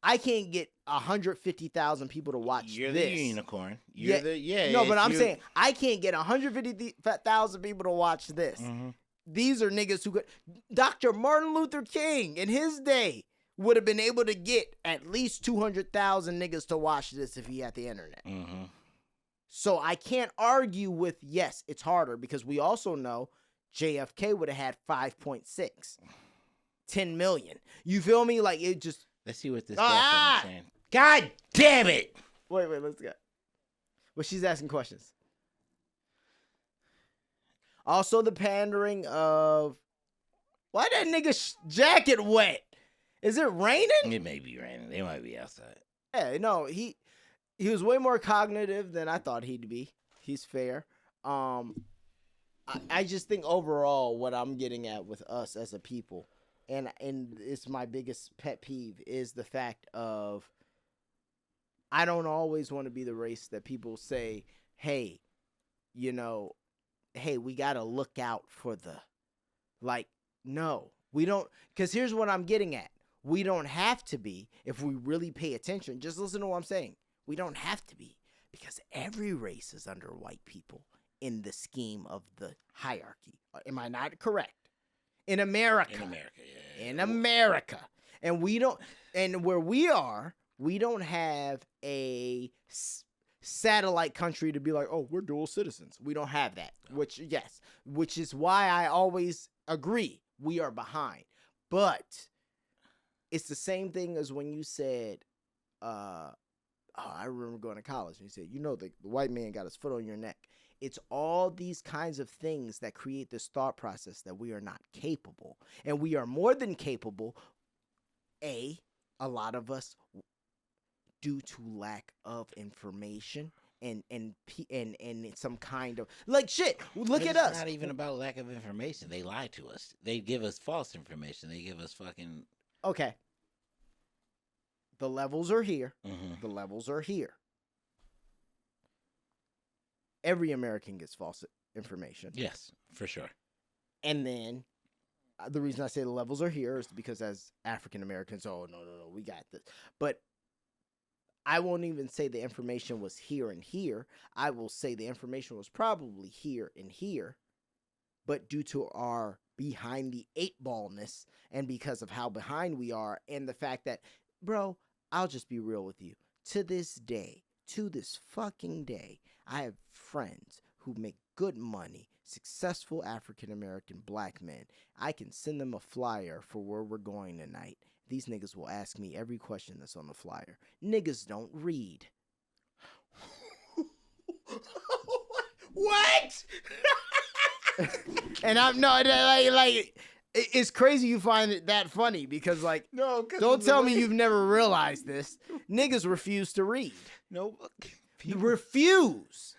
I can't get 150,000 people to watch You're this. the unicorn. No, but I'm saying I can't get 150,000 people to watch this. These are niggas who could. Dr. Martin Luther King in his day would have been able to get at least 200,000 niggas to watch this if he had the internet. So I can't argue with, yes, it's harder, because we also know JFK would have had 5.6, 10 million. You feel me? Like, it just. Let's see what this girlfriend is saying. God damn it! Wait, let's go. Well, she's asking questions. Also, the pandering of, why that nigga jacket wet? Is it raining? It may be raining. They might be outside. Yeah, no, he was way more cognitive than I thought he'd be. He's fair. I just think overall what I'm getting at with us as a people, and it's my biggest pet peeve, is the fact of I don't always want to be the race that people say, hey, hey, we got to look out for the, like, no, we don't, because here's what I'm getting at. We don't have to be if we really pay attention. Just listen to what I'm saying. We don't have to be, because every race is under white people in the scheme of the hierarchy. Am I not correct? In America. In America, yeah. In America. And we don't, and where we are, we don't have a satellite country to be like, oh, we're dual citizens. We don't have that. Which is why I always agree we are behind. But it's the same thing as when you said, I remember going to college, and you said, the white man got his foot on your neck. It's all these kinds of things that create this thought process that we are not capable. And we are more than capable, a lot of us, due to lack of information and some kind of, like, shit, look at us. It's not even about lack of information. They lie to us. They give us false information. They give us fucking... Okay. The levels are here. The levels are here. Every American gets false information. Yes, for sure. And then the reason I say the levels are here is because as African Americans, oh, no, we got this. But I won't even say the information was here and here. I will say the information was probably here and here. But due to our behind the 8-ballness and because of how behind we are and the fact that, bro, I'll just be real with you. To this fucking day, I have friends who make good money, successful African-American black men. I can send them a flyer for where we're going tonight. These niggas will ask me every question that's on the flyer. Niggas don't read. What? And I'm not like it's crazy you find it that funny because, like, no, don't tell me you've never realized this. Niggas refuse to read. No, refuse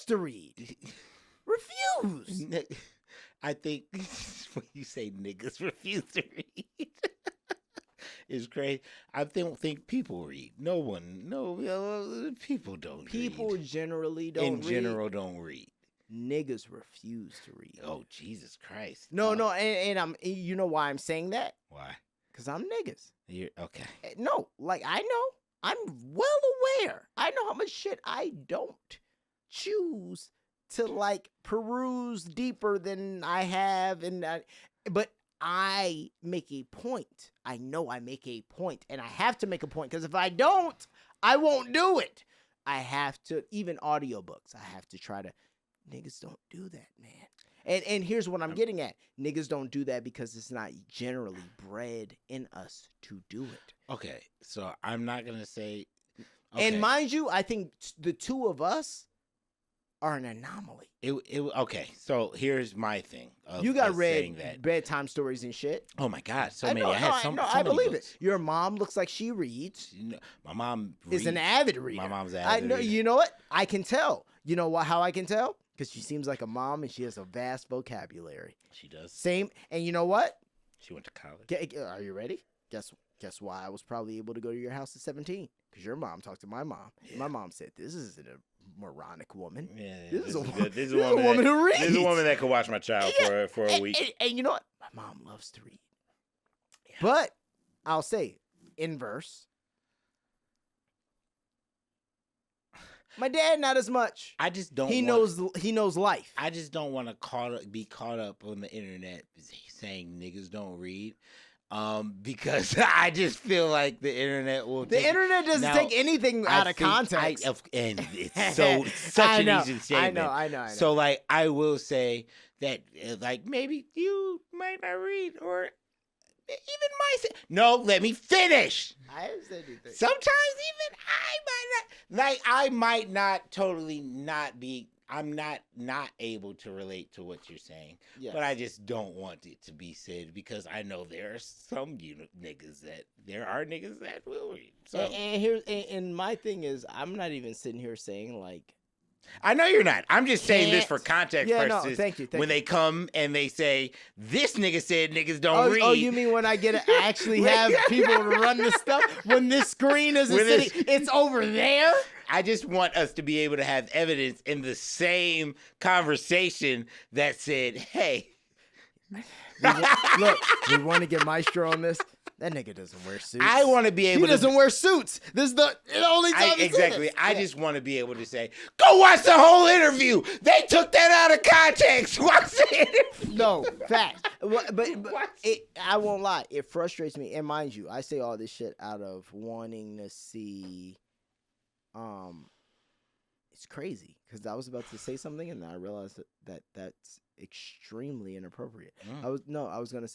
to read. Refuse. I think when you say niggas refuse to read, it's crazy. I don't think people read. People don't read. People generally don't read. In general, don't read. Niggas refuse to read. Oh, Jesus Christ. No, and I'm, you know why I'm saying that? Why? Because I'm niggas. You're okay. No, like, I know. I'm well aware. I know how much shit I don't choose to like peruse deeper than I have, but I make a point. I know I make a point, and I have to make a point because if I don't, I won't do it. I have to, even audiobooks, I have to try to, niggas don't do that, man. And here's what I'm getting at. Niggas don't do that because it's not generally bred in us to do it. Okay, so I'm not going to say... Okay. And mind you, I think the two of us are an anomaly. Okay, so here's my thing. You got read bedtime stories and shit. Oh my God, so many. I believe it. Your mom looks like she reads. My mom is an avid reader. My mom's an avid reader. You know what? I can tell. You know how I can tell? Because she seems like a mom and she has a vast vocabulary. She does. Same. And you know what? She went to college. Are you ready? Guess why I was probably able to go to your house at 17? Because your mom talked to my mom. Yeah. My mom said, "This isn't a moronic woman. Yeah, this is a woman who reads. This is a woman that could watch my child for a week." And you know what? My mom loves to read. Yeah. But I'll say, inverse. My dad, not as much. I just don't. He knows life. I just don't want to be caught up on the internet saying niggas don't read. Because I just feel like the internet will. The internet doesn't take anything out of context, and it's such an easy statement. I know. So, like, I will say that, like, maybe you might not read, or even no. Let me finish. I said anything. Sometimes even I might not. Like, I might not totally not be. I'm not able to relate to what you're saying, but I just don't want it to be said because I know there are some niggas that will read. So. And my thing is, I'm not even sitting here saying like. I know you're not. I'm just saying this for context purposes. No, thank you. When they come and they say, "This nigga said niggas don't read." Oh, you mean when I get to actually have people to run this stuff? When this screen isn't sitting, it's over there? I just want us to be able to have evidence in the same conversation that said, "Hey, look, we want to get Maestro on this. That nigga doesn't wear suits. I want to be able. He doesn't wear suits. This is the only time. Exactly. I just want to be able to say, "Go watch the whole interview. They took that out of context. Watch the interview." No, fact. But I won't lie. It frustrates me. And mind you, I say all this shit out of wanting to see. It's crazy because I was about to say something and then I realized that's extremely inappropriate. I was gonna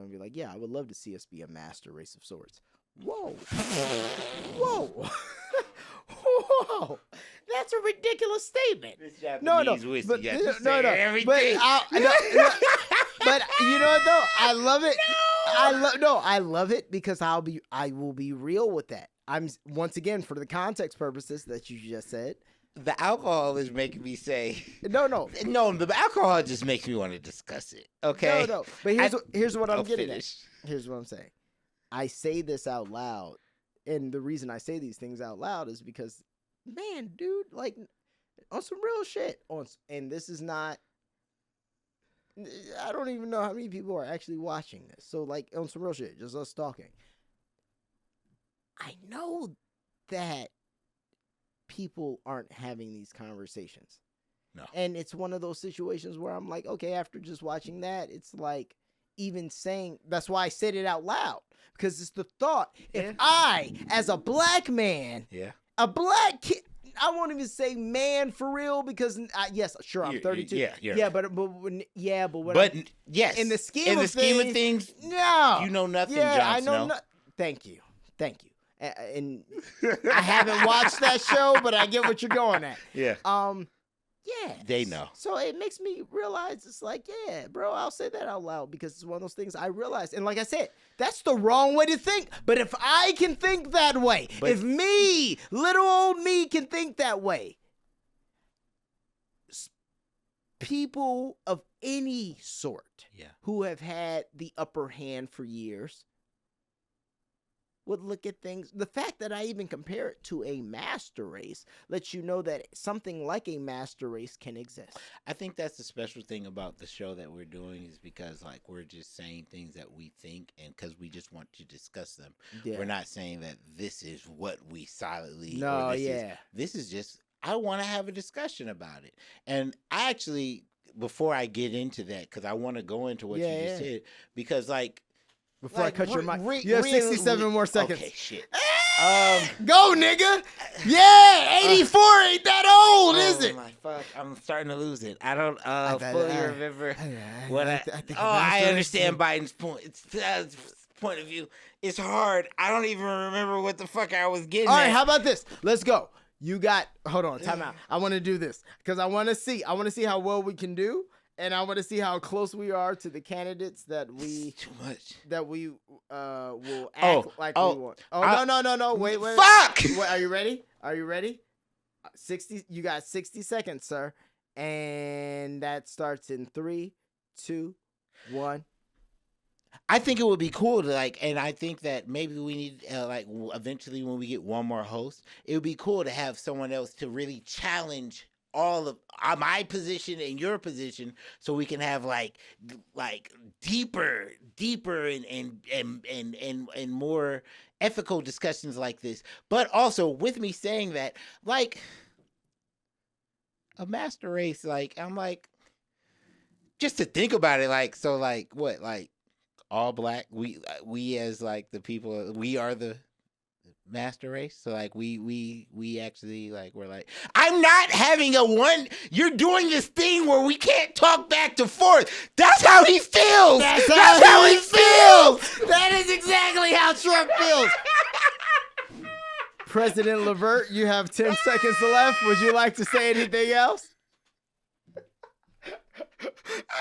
be like, yeah, I would love to see us be a master race of swords. Whoa. That's a ridiculous statement. Everything. But you know what though? I love it. I love it because I will be real with that. I'm once again for the context purposes that you just said. The alcohol is making me say no. The alcohol just makes me want to discuss it. Okay. No. But here's what I'm getting at. Here's what I'm saying. I say this out loud, and the reason I say these things out loud is because, man, dude, like on some real shit. And this is not. I don't even know how many people are actually watching this. So like on some real shit, just us talking. I know that people aren't having these conversations. No. And it's one of those situations where I'm like, okay, after just watching that, it's like even saying, that's why I said it out loud. Because it's the thought, if I, as a black man, a black kid, I won't even say man for real because yes, sure, I'm 32. But yes, in the scheme of things, no, you know nothing. Yeah, Jon I know. Snow. Thank you. And I haven't watched that show, but I get what you're going at. Yeah. Yeah. They know. So it makes me realize it's like, yeah, bro, I'll say that out loud because it's one of those things I realized. And like I said, that's the wrong way to think. But if I can think that way, if me, little old me, can think that way, people of any sort who have had the upper hand for years would look at things. The fact that I even compare it to a master race lets you know that something like a master race can exist. I think that's the special thing about the show that we're doing is because like we're just saying things that we think and because we just want to discuss them. Yeah. We're not saying that this is what we solidly. No, This is just I want to have a discussion about it. And I actually, before I get into that, because I want to go into what you just said, because like. Before I cut your mic, you have 67 more seconds. Okay, shit. Go, nigga. Yeah, 84 ain't that old, is it? My fuck, I'm starting to lose it. I don't fully remember what I understand Biden's point of view. It's hard. I don't even remember what the fuck I was getting. All right, how about this? Let's go. You got. Hold on, time out. I want to do this because I want to see. I want to see how well we can do. And I want to see how close we are to the candidates that we too much that we will act like we want. No. Wait. Fuck! Wait, are you ready? Are you ready? 60. You got 60 seconds, sir. And that starts in 3, 2, 1. I think it would be cool to like, and I think that maybe we need like eventually when we get one more host, it would be cool to have someone else to really challenge all of my position and your position, so we can have like deeper and more ethical discussions like this. But also with me saying that, like a master race, like I'm like just to think about it, like so, like what, like all black, we as like the people, we are the master race. So like we actually like we're like I'm not having a one. You're doing this thing where we can't talk back to forth. That's how he feels. That's how he feels. That is exactly how Trump feels. President Levert, you have 10 seconds left. Would you like to say anything else?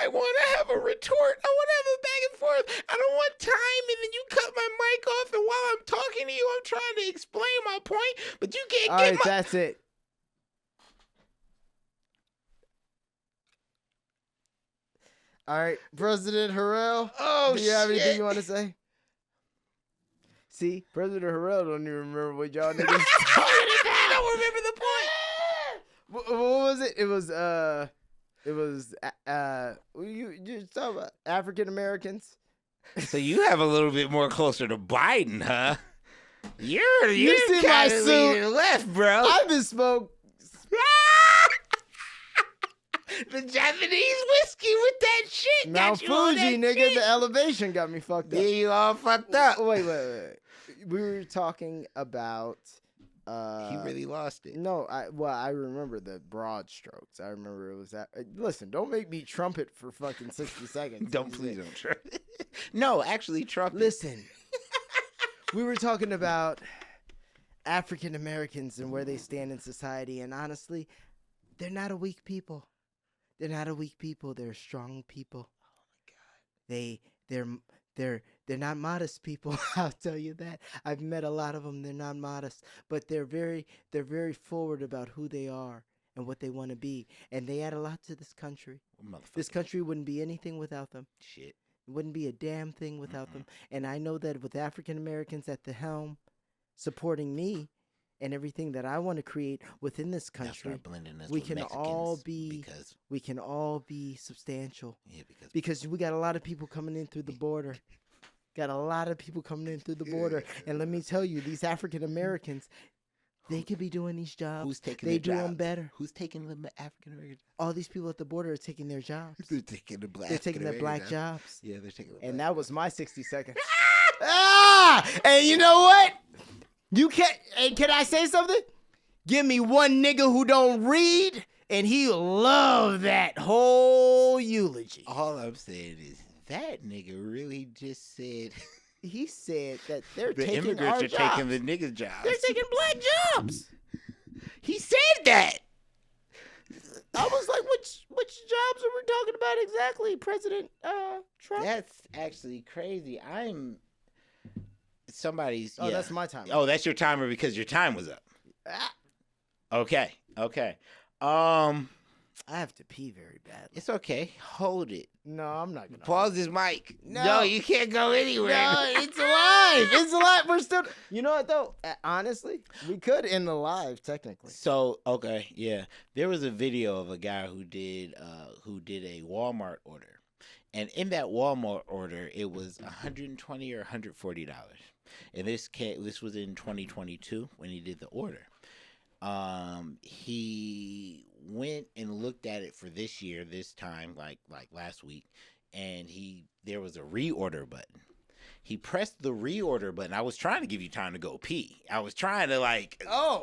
I want to have a retort. I want to have a back and forth. I don't want time, and then you cut my mic off, and while I'm talking to you, I'm trying to explain my point, but you can't All get right, that's it. All right, President Harrell. Oh, do you have anything you want to say? See, President Harrell don't even remember what y'all niggas I don't remember the point. What was it? It was you talking about African Americans. So you have a little bit more closer to Biden, huh? You're see my kind of suit? leaning left, bro. I've been smoked. The Japanese whiskey with that shit. Mount Fuji, nigga. Shit. The elevation got me fucked up. Yeah, you all fucked up. Wait. We were talking about. He really lost it. No, I remember the broad strokes. I remember it was that. Listen, don't make me trumpet for fucking 60 seconds. Please don't trumpet. No, actually trumpet. Listen, we were talking about African Americans and where they stand in society, and honestly, they're not a weak people. They're not a weak people. They're a strong people. Oh my God. They're not modest people. I'll tell you that. I've met a lot of them. They're not modest, but they're very forward about who they are and what they want to be, and they add a lot to this country. This country wouldn't be anything without them. Shit. It wouldn't be a damn thing without them. And I know that with African Americans at the helm, supporting me and everything that I want to create within this country, we can all be substantial. Yeah, because we got a lot of people coming in through the border. Got a lot of people coming in through the border. And let me tell you, these African Americans, they could be doing these jobs. Who's taking they their do jobs? them better. Who's taking the African American? All these people at the border are taking their jobs. They're taking the black. They're taking their black jobs. Yeah, they're taking. And that was my 60 seconds. And you know what? You can't. And can I say something? Give me one nigga who don't read, and he'll love that whole eulogy. All I'm saying is that nigga really just said. He said that they're the taking immigrants our are jobs. taking the niggas' jobs. They're taking black jobs. He said that. I was like, which jobs are we talking about exactly, President Trump? That's actually crazy. I'm somebody's. Oh, that's my timer. Oh, that's your timer because your time was up. Ah. Okay. I have to pee very badly. It's okay. Hold it. No, I'm not gonna. Pause his mic. No. No, you can't go anywhere. No, it's alive. It's alive. We're still. You know what though? Honestly, we could end the live technically. So okay, yeah. There was a video of a guy who did a Walmart order, and in that Walmart order, it was $120 or $140. And this was in 2022 when he did the order. He went and looked at it for this year, this time, like last week, and there was a reorder button. He pressed the reorder button. I was trying to give you time to go pee. I was trying to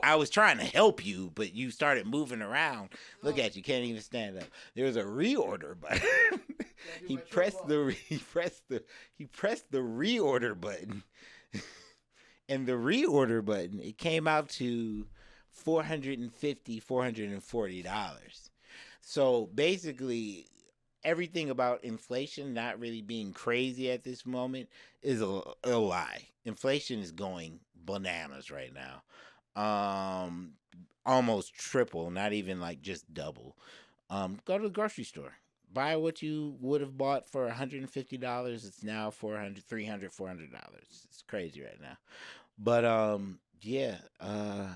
I was trying to help you, but you started moving around. Look at you, can't even stand up. There was a reorder button. He pressed the reorder button. And the reorder button, it came out to $450, $440. So basically, everything about inflation not really being crazy at this moment is a lie. Inflation is going bananas right now. Almost triple, not even like just double. Go to the grocery store. Buy what you would have bought for $150. It's now $400, $300, $400. It's crazy right now. But yeah, that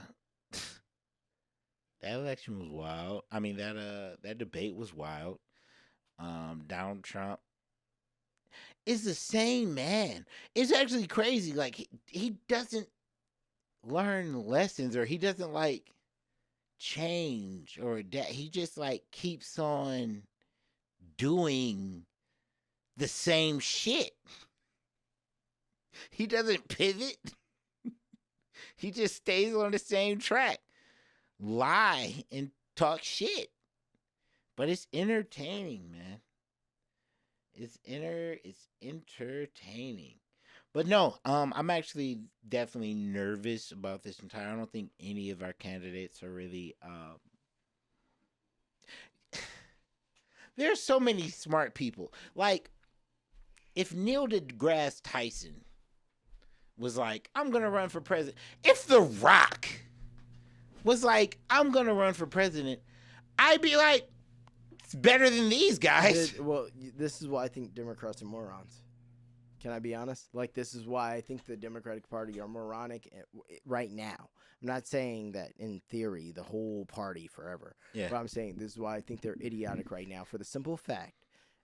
election was wild. I mean, that debate was wild. Donald Trump is the same man. It's actually crazy. Like he doesn't learn lessons, or he doesn't like change, or that he just like keeps on doing the same shit. He doesn't pivot. He just stays on the same track. Lie and talk shit. But it's entertaining, man. It's entertaining. But no, I'm actually definitely nervous about this entire. I don't think any of our candidates are really there's so many smart people. Like, if Neil deGrasse Tyson was like, I'm going to run for president. If The Rock was like, I'm going to run for president, I'd be like, it's better than these guys. Well, this is why I think Democrats are morons. Can I be honest? Like, this is why I think the Democratic Party are moronic right now. I'm not saying that in theory, the whole party forever. Yeah. But I'm saying this is why I think they're idiotic right now, for the simple fact.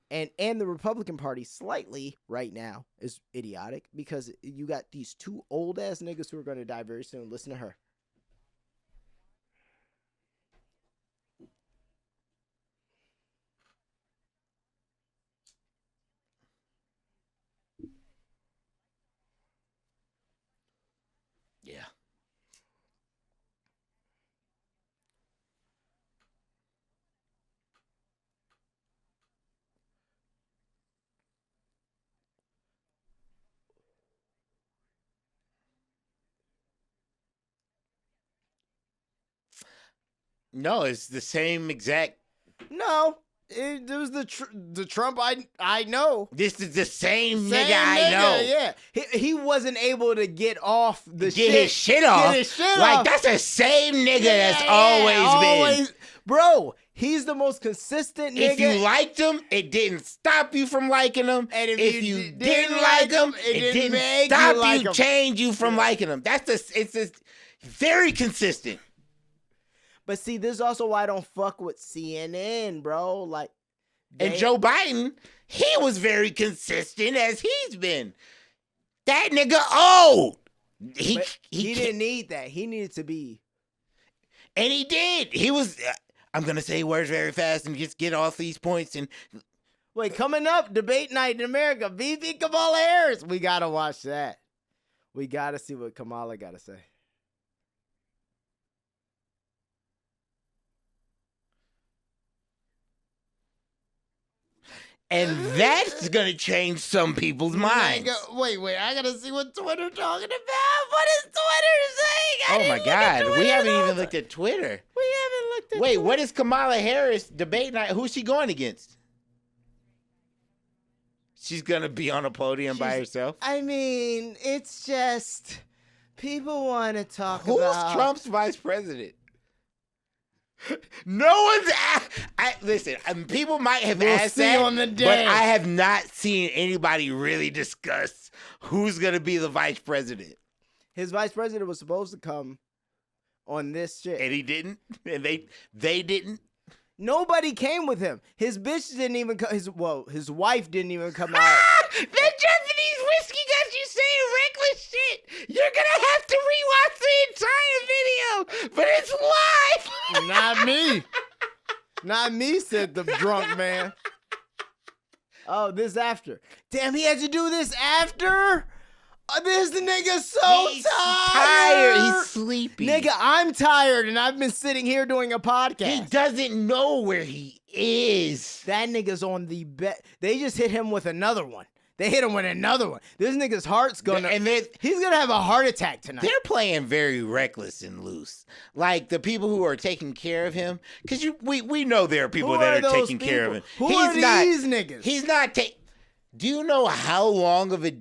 And the Republican Party slightly right now is idiotic because you got these two old ass niggas who are going to die very soon. Listen to her. Yeah. No, it's the same exact. No, it was the Trump I know. This is the same nigga I know. Yeah, he wasn't able to get off the get his shit off. Like, that's the same nigga that's always been. Bro, he's the most consistent nigga. If you liked him, it didn't stop you from liking him. And if you didn't like him, it didn't stop you, change you from liking him. It's just very consistent. But see, this is also why I don't fuck with CNN, bro. Like, and Joe Biden, he was very consistent as he's been. That nigga old. He didn't need that. He needed to be. And he did. He was. I'm gonna say words very fast and just get off these points. And wait, coming up, debate night in America, VP Kamala Harris. We gotta watch that. We gotta see what Kamala gotta say. And that's going to change some people's minds. Wait, I got to see what Twitter talking about. What is Twitter saying? Oh, my God. We haven't even looked at Twitter. We haven't looked at Wait, Twitter. what is Kamala Harris debate night? Who's she going against? She's going to be on a podium by herself? I mean, it's just people want to talk about... Who's Trump's vice president? No one's. Listen, people might have asked that, on the day. but I have not seen anybody really discuss who's going to be the vice president. His vice president was supposed to come on this shit. And he didn't. And they didn't. Nobody came with him. His bitch didn't even come. His wife didn't even come out. That Japanese whiskey got you saying reckless shit. You're going to have to rewatch the entire video, but it's live. Not me. Not me, said the drunk man. Oh, this after. Damn, he had to do this after? This nigga He's tired. He's sleepy. Nigga, I'm tired, and I've been sitting here doing a podcast. He doesn't know where he is. That nigga's on the bed. They just hit him with another one. They hit him with another one. This nigga's heart's gonna... he's gonna have a heart attack tonight. They're playing very reckless and loose. Like, the people who are taking care of him... Because we know there are people that are taking care of him. Who are these niggas? He's not taking... Do you know how long of a...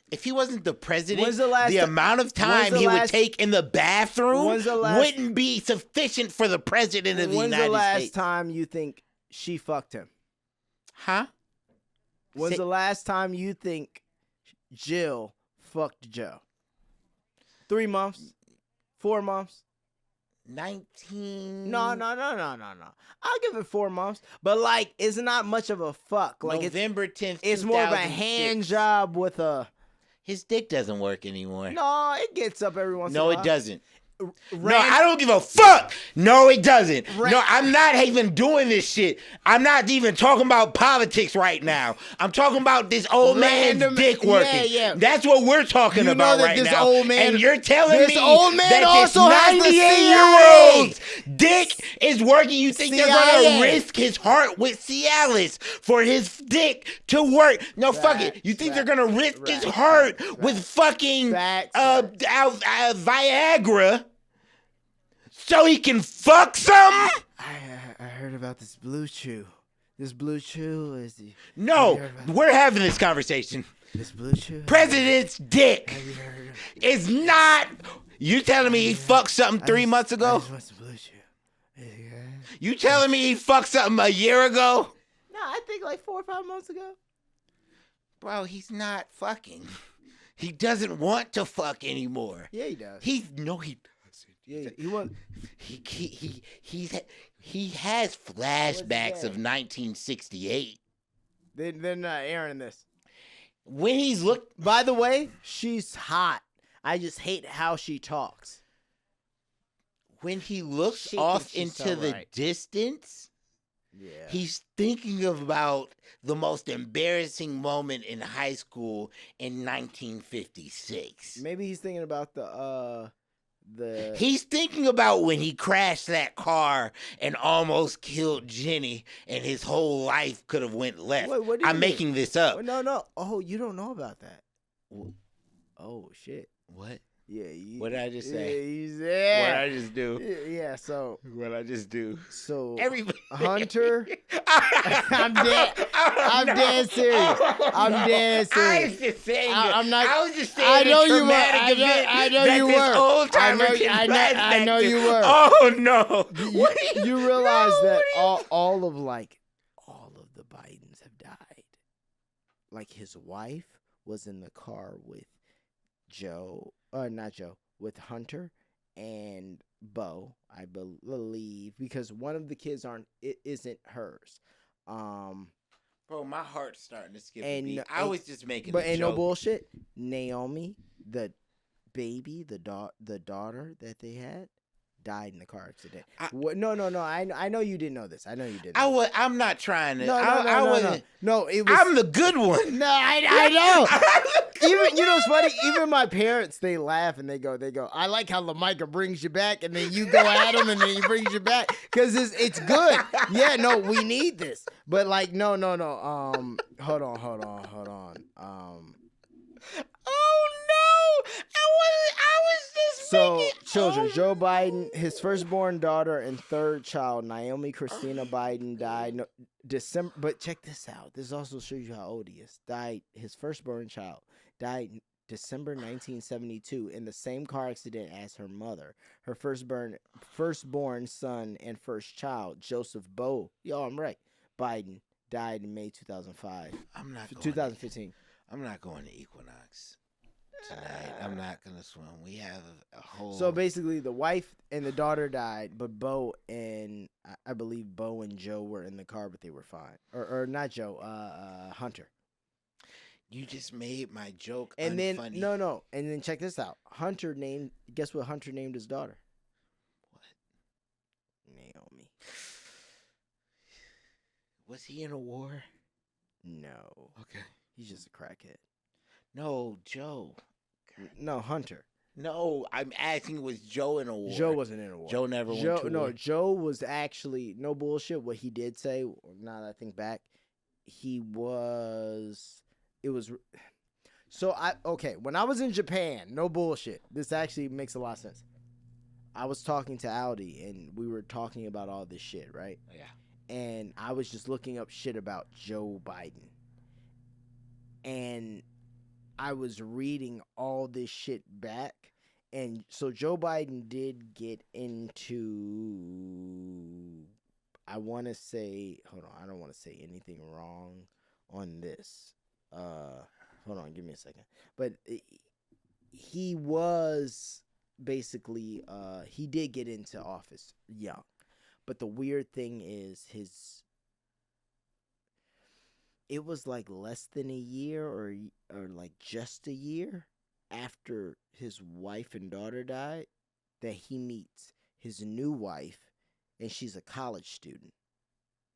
If he wasn't the president, the amount of time he would take in the bathroom wouldn't be sufficient for the president of the United States. When's the last time you think she fucked him? Huh? When's the last time you think Jill fucked Joe? 3 months? 4 months? 19? No. I'll give it 4 months. But, like, it's not much of a fuck. Like, November 10th, it's more of a hand job with a... His dick doesn't work anymore. No, it gets up every once in a while. No, it doesn't. No, I don't give a fuck. No, it doesn't. No, I'm not even doing this shit. I'm not even talking about politics right now. I'm talking about this old man's dick working. Yeah. That's what we're talking about right this now. Old man, and you're telling me old man that also this 98-year-old's dick is working. You think they're going to risk his heart with Cialis for his dick to work? No, fuck it. You think they're going to risk his heart with fucking Viagra? So he can fuck some? I heard about this blue chew. This blue chew is the... No, we're having this conversation. This blue chew? President's dick is not... You telling me he fucked something 3 months ago? I just want some blue chew. You telling me he fucked something a year ago? No, I think like 4 or 5 months ago. Bro, he's not fucking. He doesn't want to fuck anymore. Yeah, he does. He doesn't. Yeah, he was. He has flashbacks of 1968. They're not airing this. When he's By the way, she's hot. I just hate how she talks. When he looks off into the distance, he's thinking about the most embarrassing moment in high school in 1956. Maybe he's thinking about He's thinking about when he crashed that car and almost killed Jenny, and his whole life could have went left. Wait, what do you I'm mean? making this up. No. Oh, you don't know about that. Oh, shit. What? Yeah. What did I just say? Yeah. What did I just do? Yeah, so. What did I just do? So. Everybody. Hunter. I'm dead. I'm dead serious. I'm dead serious. I was just saying. I'm not. I was just saying. I know you were. I know you were. I know you were. Oh no! You realize that all of the Bidens have died. Like his wife was in the car with with Hunter and Bo, I believe, because one of the kids isn't hers. Bro, my heart's starting to skip a beat. I was just making but a ain't joke. no bullshit. Naomi, the baby, the daughter that they had, died in the car accident. No. I know you didn't know this. I know you didn't. I'm not trying to. No, it was. I'm the good one. No, I know. Even it's funny. Even my parents, they laugh and they go. I like how Lemicah brings you back, and then you go at him, and then he brings you back because it's good. Yeah, no, we need this. But like, no. Hold on. Oh no! I was just so children. Joe Biden, his firstborn daughter and third child, Naomi Christina Biden, died December. But check this out. This also shows you how old he is. His firstborn child died December 1972, in the same car accident as her mother. Her firstborn son and first child, Joseph Bo, I'm right, Biden, died in May 2005. 2015. I'm not going to Equinox tonight. I'm not going to swim. We have a whole... So basically, the wife and the daughter died, but Bo and, I believe Bo and Joe were in the car, but they were fine. Or not Joe, Hunter. You just made my joke and unfunny. Then, no. And then check this out. Guess what Hunter named his daughter? What? Naomi. Was he in a war? No. Okay. He's just a crackhead. No, Joe. No, Hunter. No, I'm asking, was Joe in a war? Joe wasn't in a war. Joe never went to war? No, Joe was actually, no bullshit, what he did say, now that I think back, when I was in Japan, no bullshit, this actually makes a lot of sense. I was talking to Audi, and we were talking about all this shit, right? Yeah. And I was just looking up shit about Joe Biden. And I was reading all this shit back. And so Joe Biden did get into, I want to say, hold on, I don't want to say anything wrong on this. Hold on, give me a second. But he was basically, he did get into office young. But the weird thing is it was like less than a year or like just a year after his wife and daughter died that he meets his new wife, and she's a college student,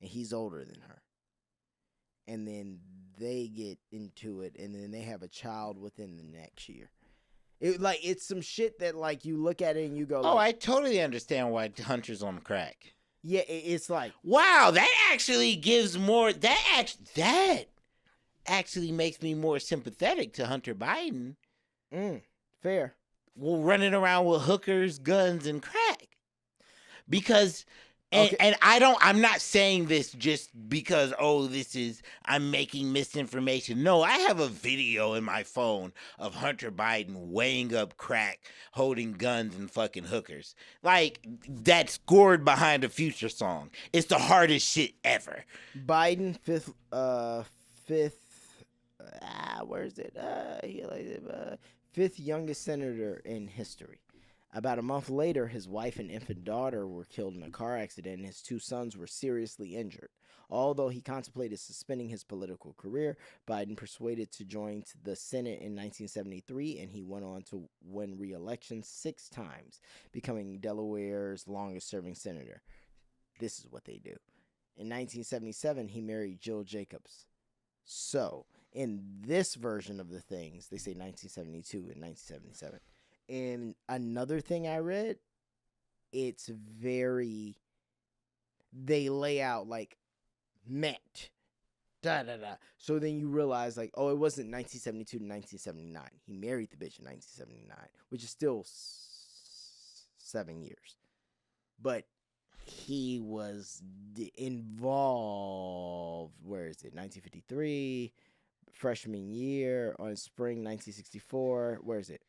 and he's older than her. And then they get into it, and then they have a child within the next year. It's some shit that like you look at it and you go, oh, I totally understand why Hunter's on crack. Yeah, it's like, wow, that actually gives more. That actually makes me more sympathetic to Hunter Biden. Fair. Well, running around with hookers, guns, and crack, because. And I'm not saying this just because, I'm making misinformation. No, I have a video in my phone of Hunter Biden weighing up crack, holding guns, and fucking hookers. Like, that's scored behind a Future song. It's the hardest shit ever. Biden, fifth youngest senator in history. About a month later, his wife and infant daughter were killed in a car accident, and his two sons were seriously injured. Although he contemplated suspending his political career, Biden persuaded to join the Senate in 1973, and he went on to win re-election 6 times, becoming Delaware's longest-serving senator. This is what they do. In 1977, he married Jill Jacobs. So, in this version of the things, they say 1972 and 1977. And another thing I read, it's they lay out like met, So then you realize like, oh, it wasn't 1972 to 1979. He married the bitch in 1979, which is still 7 years. But he was involved, where is it, 1953, freshman year, on spring 1964, where is it?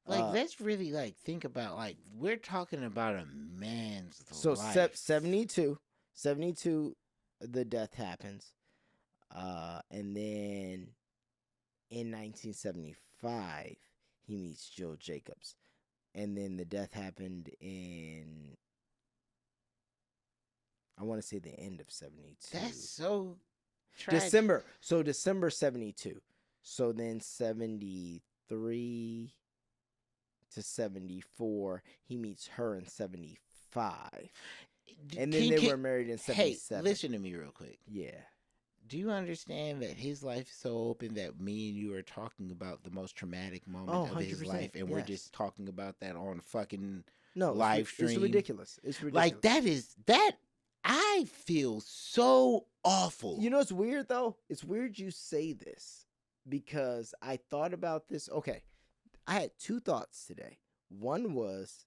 Like, let's really, like, think about, like, we're talking about a man's life. So, 72, the death happens. And then in 1975, he meets Jill Jacobs. And then the death happened in, I want to say the end of 72. That's so tragic. December 72. So then 73 to 74, he meets her in 75. And then they were married in 77. Hey, listen to me real quick. Yeah. Do you understand that his life is so open that me and you are talking about the most traumatic moment of his life, and we're just talking about that on fucking live stream? It's ridiculous. It's ridiculous. Like, I feel so awful. You know what's weird, though? It's weird you say this, because I thought about this. Okay. I had 2 thoughts today. One was,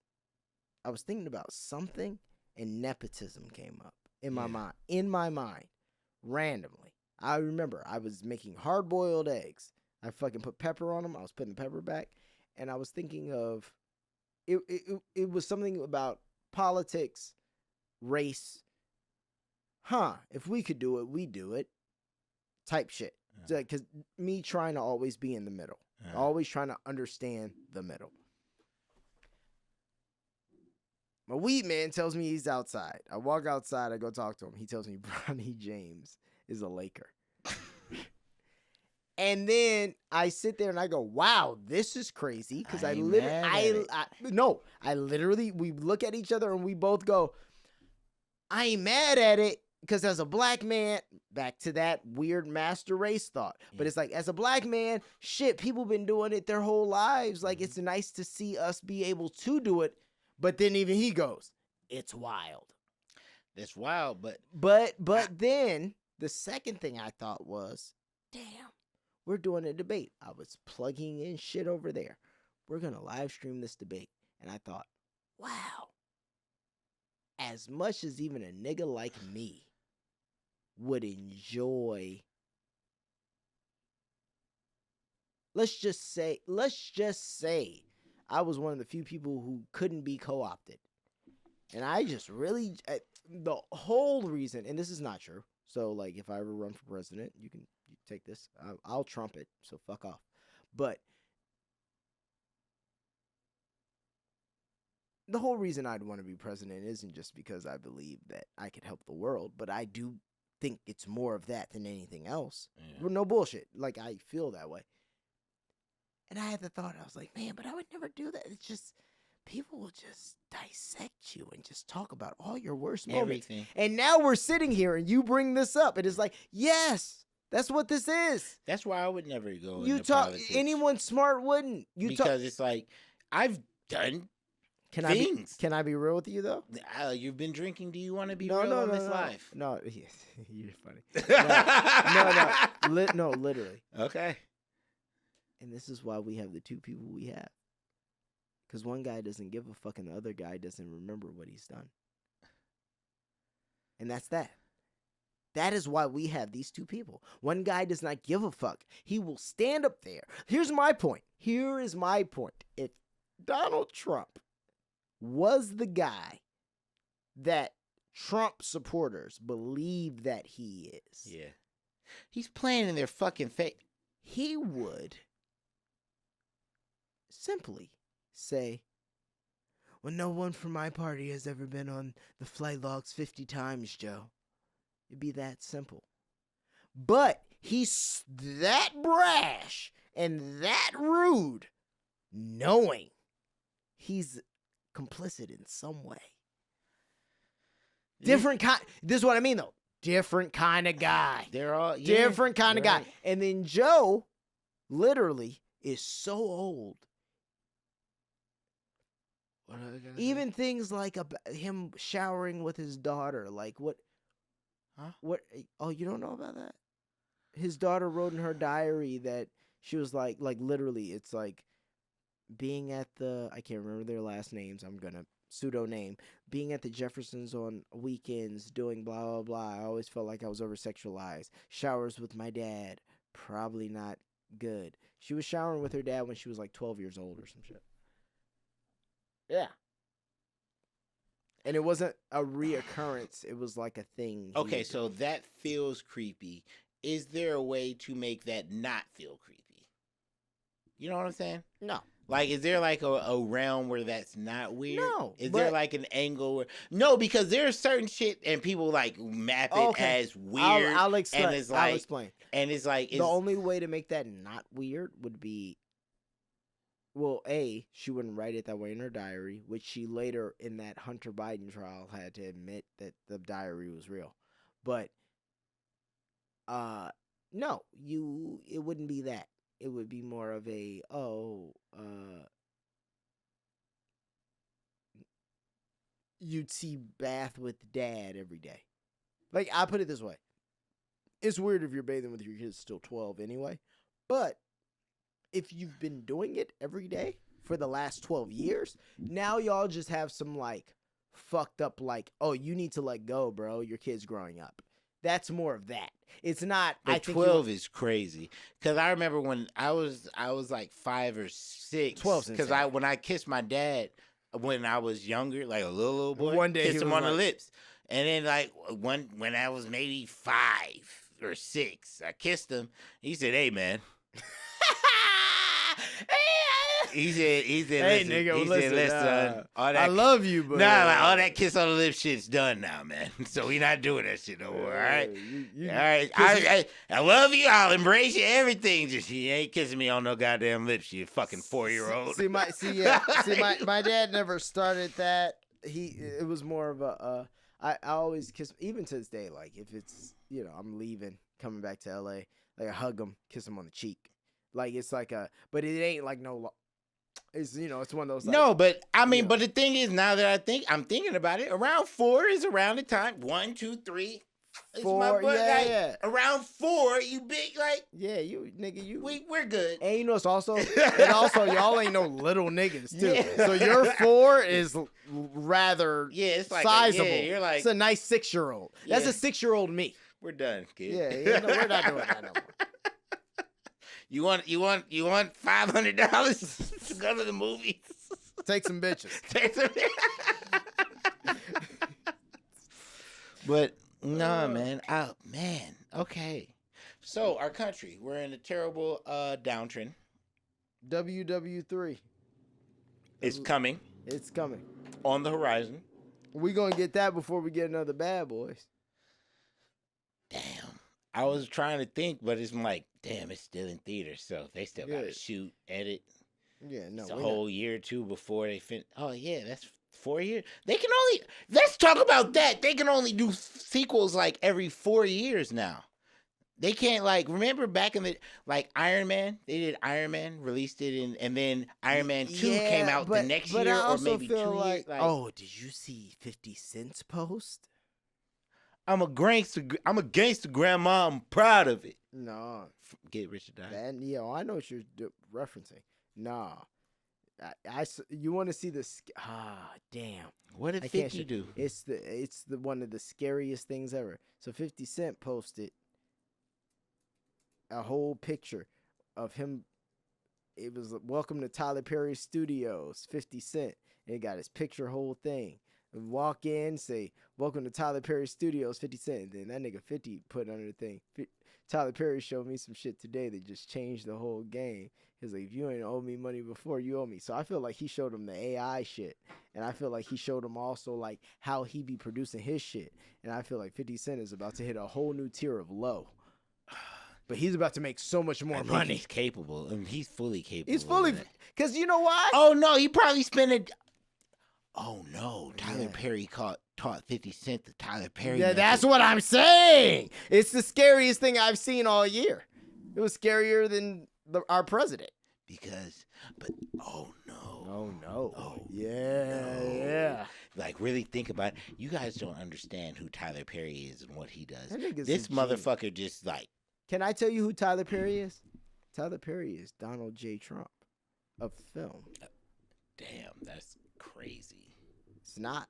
I was thinking about something, and nepotism came up in my mind. In my mind, randomly. I remember I was making hard-boiled eggs. I fucking put pepper on them. I was putting the pepper back, and I was thinking of it was something about politics, race. If we could do it, we do it. Type shit. Because me trying to always be in the middle, always trying to understand the middle. My weed man tells me he's outside. I walk outside. I go talk to him. He tells me Bronny James is a Laker. And then I sit there and I go, wow, this is crazy. Because I literally, we look at each other and we both go, I ain't mad at it. Because as a black man, back to that weird master race thought. But it's like, as a black man, shit, people been doing it their whole lives. Like, it's nice to see us be able to do it. But then even he goes, it's wild. That's wild, But then the second thing I thought was, damn, we're doing a debate. I was plugging in shit over there. We're going to live stream this debate. And I thought, wow, as much as even a nigga like me would enjoy, let's just say I was one of the few people who couldn't be co-opted. And I just really, the whole reason, and this is not true. So, like, if I ever run for president, you take this. I'll trump it, so fuck off. But the whole reason I'd want to be president isn't just because I believe that I could help the world, but I do think it's more of that than anything else. Yeah. No bullshit. Like, I feel that way. And I had the thought, I was like, man, but I would never do that. It's just, people will just dissect you and just talk about all your worst moments. And now we're sitting here and you bring this up. It is like, yes, that's what this is. That's why I would never go into politics. Anyone smart wouldn't. Because it's like, I've done things. Can I be real with you, though? You've been drinking. Do you want to be real on this life? No, you're funny. No, literally. Okay. And this is why we have the two people we have. Because one guy doesn't give a fuck and the other guy doesn't remember what he's done. And that's that. That is why we have these two people. One guy does not give a fuck. He will stand up there. Here's my point. Here is my point. If Donald Trump was the guy that Trump supporters believe that he is. Yeah. He's playing in their fucking face. He would simply say, well, no one from my party has ever been on the flight logs 50 times, Joe. It'd be that simple. But he's that brash and that rude, knowing he's complicit in some way. Different kind. This is what I mean, though. Different kind of guy. They're all different kind of guy. And then Joe, literally, is so old. Even things like him showering with his daughter, like what? Huh? What? Oh, you don't know about that? His daughter wrote in her diary that she was like literally, it's like being at I can't remember their last names. I'm gonna pseudo name. Being at the Jeffersons on weekends, doing blah blah blah. I always felt like I was over sexualized. Showers with my dad, probably not good. She was showering with her dad when she was like 12 years old or some shit. Yeah. And it wasn't a reoccurrence. It was like a thing. Okay, so that feels creepy. Is there a way to make that not feel creepy? You know what I'm saying? No. Like, is there like a realm where that's not weird? No. Is there like an angle where... No, because there's certain shit and people like map it as weird. I'll explain. And it's like, I'll explain. And it's like... The only way to make that not weird would be... Well, A, she wouldn't write it that way in her diary, which she later in that Hunter Biden trial had to admit that the diary was real. But, no, it wouldn't be that. It would be more of a, you'd see bath with dad every day. Like, I put it this way. It's weird if you're bathing with your kids still 12 anyway, but if you've been doing it every day for the last 12 years, now y'all just have some like fucked up like, oh, you need to let go, bro. Your kid's growing up. That's more of that. It's not. But I think 12 is crazy because I remember when I was like 5 or 6. 12's because insane. when I kissed my dad when I was younger, like a little boy, One day kissed he him was on the like- lips, and then like when I was maybe 5 or 6, I kissed him. He said, "Hey man." He said, Hey, listen, nigga, he listen, said, listen, all that, I love you, but like all that kiss on the lips shit's done now, man. So we not doing that shit no more, all right? You- All right, I love you. I'll embrace you. Everything. Just you ain't kissing me on no goddamn lips. You fucking 4-year-old. See, my dad never started that. It was more of a. I always kiss, even to this day. Like if it's I'm leaving, coming back to LA, like I hug him, kiss him on the cheek. Like it's like but it ain't like no. It's it's one of those. Like, No, but I mean, but the thing is, now that I'm thinking about it, around 4 is around the time. 1, 2, 3. It's 4, yeah. Around 4, you big like. Yeah, you nigga, We're good. And it's also, y'all ain't no little niggas too. Yeah. So your 4 is rather it's like sizable. You're like, it's a nice 6-year-old. That's a 6-year-old me. We're done, kid. Yeah, no, we're not doing that no more. You want $500 to go to the movies? Take some bitches. But no, man. Oh man. Okay. So our country, we're in a terrible downtrend. WW3. It's coming It's coming. on the horizon. We gonna get that before we get another Bad Boys. Damn. I was trying to think, but it's like, damn, it's still in theaters, so they still gotta Yeah. shoot, edit. Yeah, no. It's a we're whole year or two before they finish. Oh yeah, that's 4 years. They can only. Let's talk about that. They can only do sequels like every 4 years now. They can't remember back in the Iron Man. They did Iron Man, released it and then Iron Man 2 came out the next year I or also maybe 2 feel years. Oh, did you see 50 Cent's post? I'm a gangster grandma. I'm proud of it. No. Get Rich or Die. I know what you're referencing. Nah. You want to see this? Damn. What did I can't 50 do? It's the one of the scariest things ever. So 50 Cent posted a whole picture of him. It was welcome to Tyler Perry Studios, 50 Cent. And it got his picture, whole thing. And walk in, say, welcome to Tyler Perry Studios, 50 Cent. And then that nigga 50 put under the thing. Tyler Perry showed me some shit today that just changed the whole game. He's like, if you ain't owe me money before, you owe me. So I feel like he showed him the AI shit. And I feel like he showed him also like how he be producing his shit. And I feel like 50 Cent is about to hit a whole new tier of low. But he's about to make so much more money. He's capable. I mean, he's fully capable. He's fully, because you know why? Oh no, he probably spent it. Oh no, Tyler Perry taught 50 Cent the Tyler Perry. Yeah, method. that's what I'm saying. It's the scariest thing I've seen all year. It was scarier than our president. Oh no. Oh no. Oh, yeah, no. yeah. Like really think about it. You guys don't understand who Tyler Perry is and what he does. That nigga's This a genius. motherfucker just like. Can I tell you who Tyler Perry is? Tyler Perry is Donald J. Trump of film. Damn, that's crazy. It's not.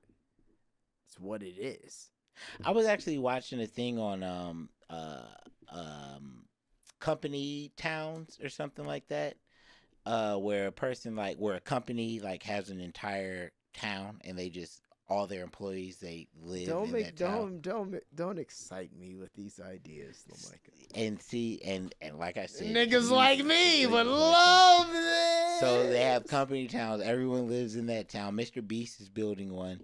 It's what it is. I was actually watching a thing on company towns or something like that, where a company has an entire town and they just all their employees they live in that town. Don't excite me with these ideas, Lemicah. And see and like I said, Niggas like me would love this. So they have company towns. Everyone lives in that town. Mr. Beast is building one.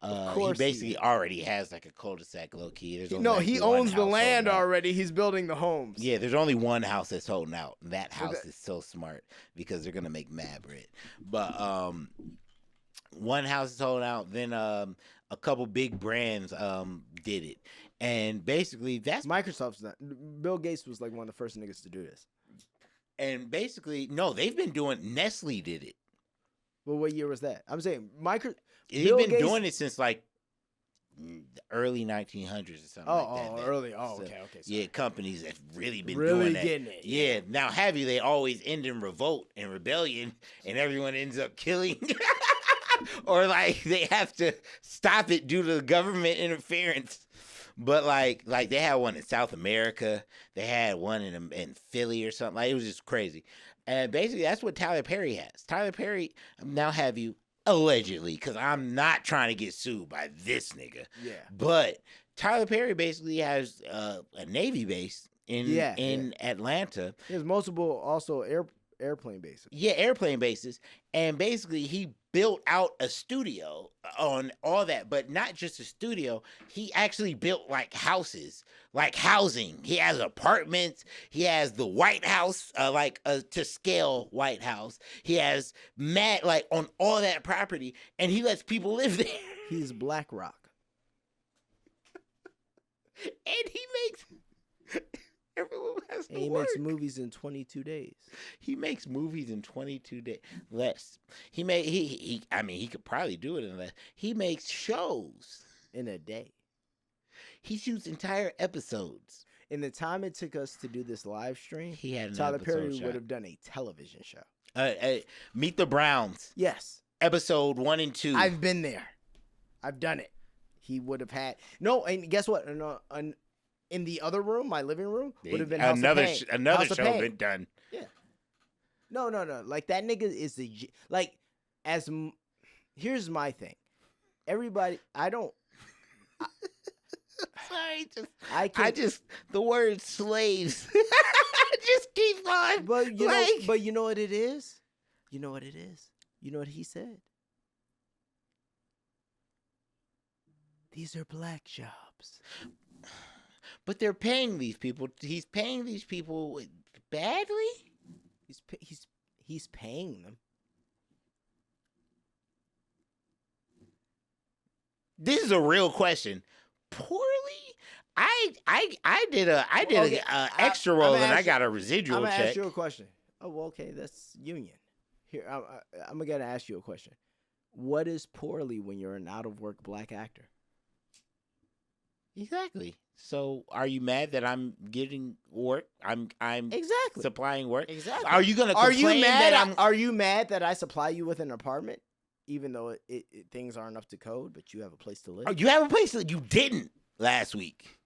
He basically already has like a cul-de-sac low key. He owns the land already. He's building the homes. Yeah, there's only one house that's holding out. And that house is so smart because they're gonna make mad bread. But one house is holding out. Then a couple big brands did it, and basically that's Microsoft's not. Bill Gates was like one of the first niggas to do this. And basically, no, they've been doing. Nestle did it. Well, what year was that? I'm saying He's been doing it since like the early 1900s or something like that. Early. Oh, okay. Yeah, companies have really been really doing that. Getting it. Yeah. Now, they always end in revolt and rebellion, and everyone ends up killing, or like they have to stop it due to government interference. But like they had one in South America. They had one in Philly or something. Like, it was just crazy. And basically, that's what Tyler Perry has. Tyler Perry, now have you allegedly, because I'm not trying to get sued by this nigga. Yeah. But Tyler Perry basically has a Navy base in Atlanta. There's multiple also airplane bases. Yeah, airplane bases. And basically, he built out a studio on all that, but not just a studio. He actually built like houses, like housing. He has apartments. He has the White House, to scale White House. He has like on all that property, and he lets people live there. He's BlackRock. And he makes everyone has to and he work. makes movies in 22 days. He makes movies in 22 days. Less. He could probably do it in less. He makes shows in a day. He shoots entire episodes. In the time it took us to do this live stream, he had Tyler Perry would have done a television show. Meet the Browns. Yes. Episode 1 and 2. I've been there. I've done it. He would have had and guess what? In the other room, my living room, would have been another House of show Pain. been done. Yeah. No. Like that nigga is here's my thing. Everybody, the word slaves just keeps on. But you know what it is? You know what it is? You know what he said? These are black jobs. But they're paying these people. He's paying these people badly? He's paying them. This is a real question. Poorly? I did an extra roll and I got a residual check. I'm gonna ask you a question. Oh, well, okay, that's union. Here, I'm gonna ask you a question. What is poorly when you're an out of work black actor? Exactly. So, are you mad that I'm getting work? I'm exactly supplying work. Exactly. Are you gonna complain Are you mad that I supply you with an apartment, even though things aren't up to code, but you have a place to live? Oh, you have a place that you didn't last week.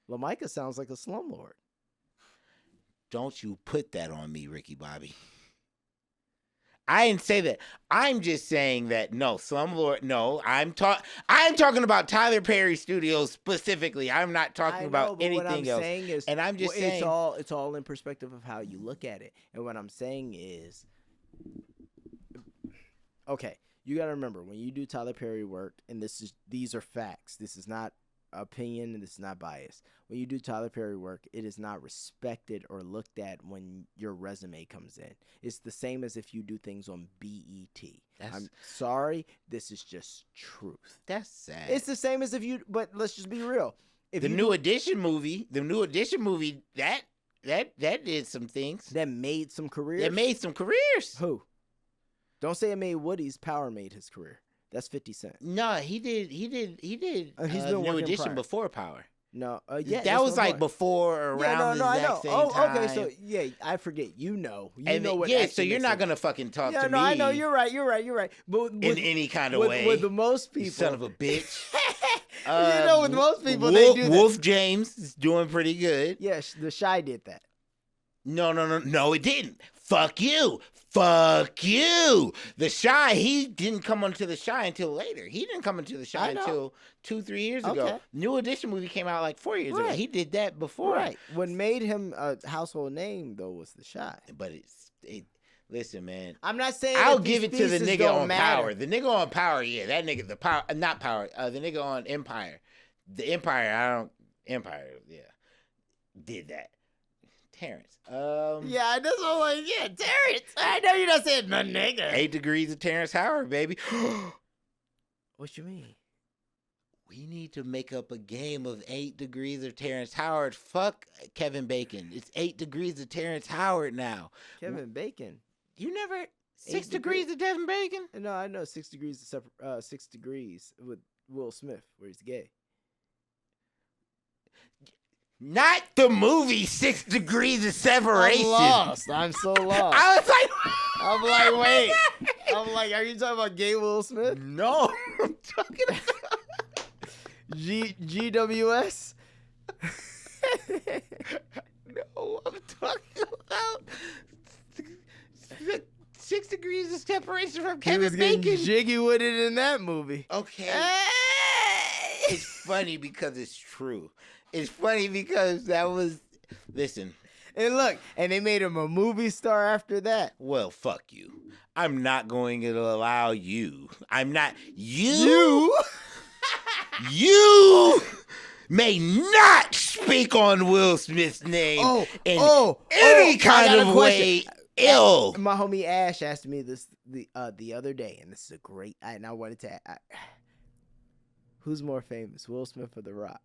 Lemicah sounds like a slumlord. Don't you put that on me, Ricky Bobby. I didn't say that. I'm just saying that no, slumlord. No, I'm talking about Tyler Perry Studios specifically. I'm not talking about anything what I'm else. Saying is, and I'm just saying it's all in perspective of how you look at it. And what I'm saying is, okay, you got to remember when you do Tyler Perry work, and these are facts. This is not opinion and this is not bias. When you do Tyler Perry work, it is not respected or looked at when your resume comes in. It's the same as if you do things on BET. I'm sorry, this is just truth. That's sad. It's the same as but let's just be real. The New Edition movie, that did some things. That made some careers. Who? Don't say it made Woody's. Power made his career. That's 50 Cent. No, he did. He's been New Edition before Power. No, that was like before or around the exact same time. Okay, so I forget. You know what? Yeah, so you're not gonna fucking talk to me. I know. You're right. But in any kind of way, with the most people, you son of a bitch. With most people, they do Wolf James is doing pretty good. Yes, the Shy did that. No, it didn't. Fuck you. The Shy, he didn't come onto the Shy until later. He didn't come into the Shy until 2-3 years ago. New Edition movie came out like 4 years ago. He did that before. Right. What made him a household name though was the Shy. But listen, man. I'm not saying I'll give it to the nigga on Power. The nigga on Power, yeah, that nigga. The Power, not Power. The nigga on Empire. The Empire. Did that. Terrence. Yeah, that's all. Terrence. I know you're not saying no nigga. 8 Degrees of Terrence Howard, baby. What you mean? We need to make up a game of 8 Degrees of Terrence Howard. Fuck Kevin Bacon. It's 8 Degrees of Terrence Howard now. Kevin Bacon. You never 6 Degrees of Kevin Bacon? No, I know 6 Degrees of 6 Degrees with Will Smith, where he's gay. Not the movie 6 Degrees of Separation. I'm so lost. I was like, wait. I'm like, are you talking about gay Will Smith? No, I'm talking about GWS. No, I'm talking about 6 degrees of separation from He was Kevin getting Bacon. jiggy with it in that movie. Okay. It's funny because it's true. It's funny because that was... Listen. And look, and they made him a movie star after that. Well, fuck you. I'm not going to allow you. I'm not... You may not speak on Will Smith's name in any kind of way. Ill. My homie Ash asked me this the other day, and this is a great... And I wanted to... who's more famous, Will Smith or The Rock?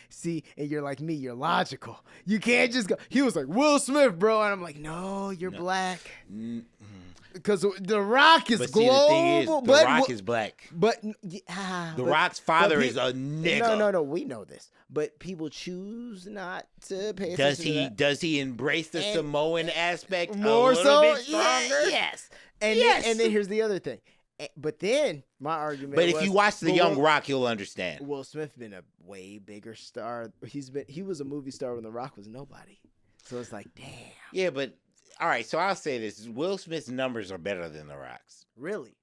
See, and you're like me, you're logical. You can't just go... He was like, Will Smith, bro. And I'm like, no, you're black. Because The Rock is global. See, the thing is, The Rock is black. But... The Rock's father is a nigga. No, we know this. But people choose not to pay attention to that. Does he embrace the Samoan aspect more a little bit stronger? Yes. And then here's the other thing. But then my argument But if you watch The Young Rock, you'll understand. Will Smith been a way bigger star. He was a movie star when The Rock was nobody. So it's like, damn. Yeah, but all right, so I'll say this. Will Smith's numbers are better than The Rock's. Really?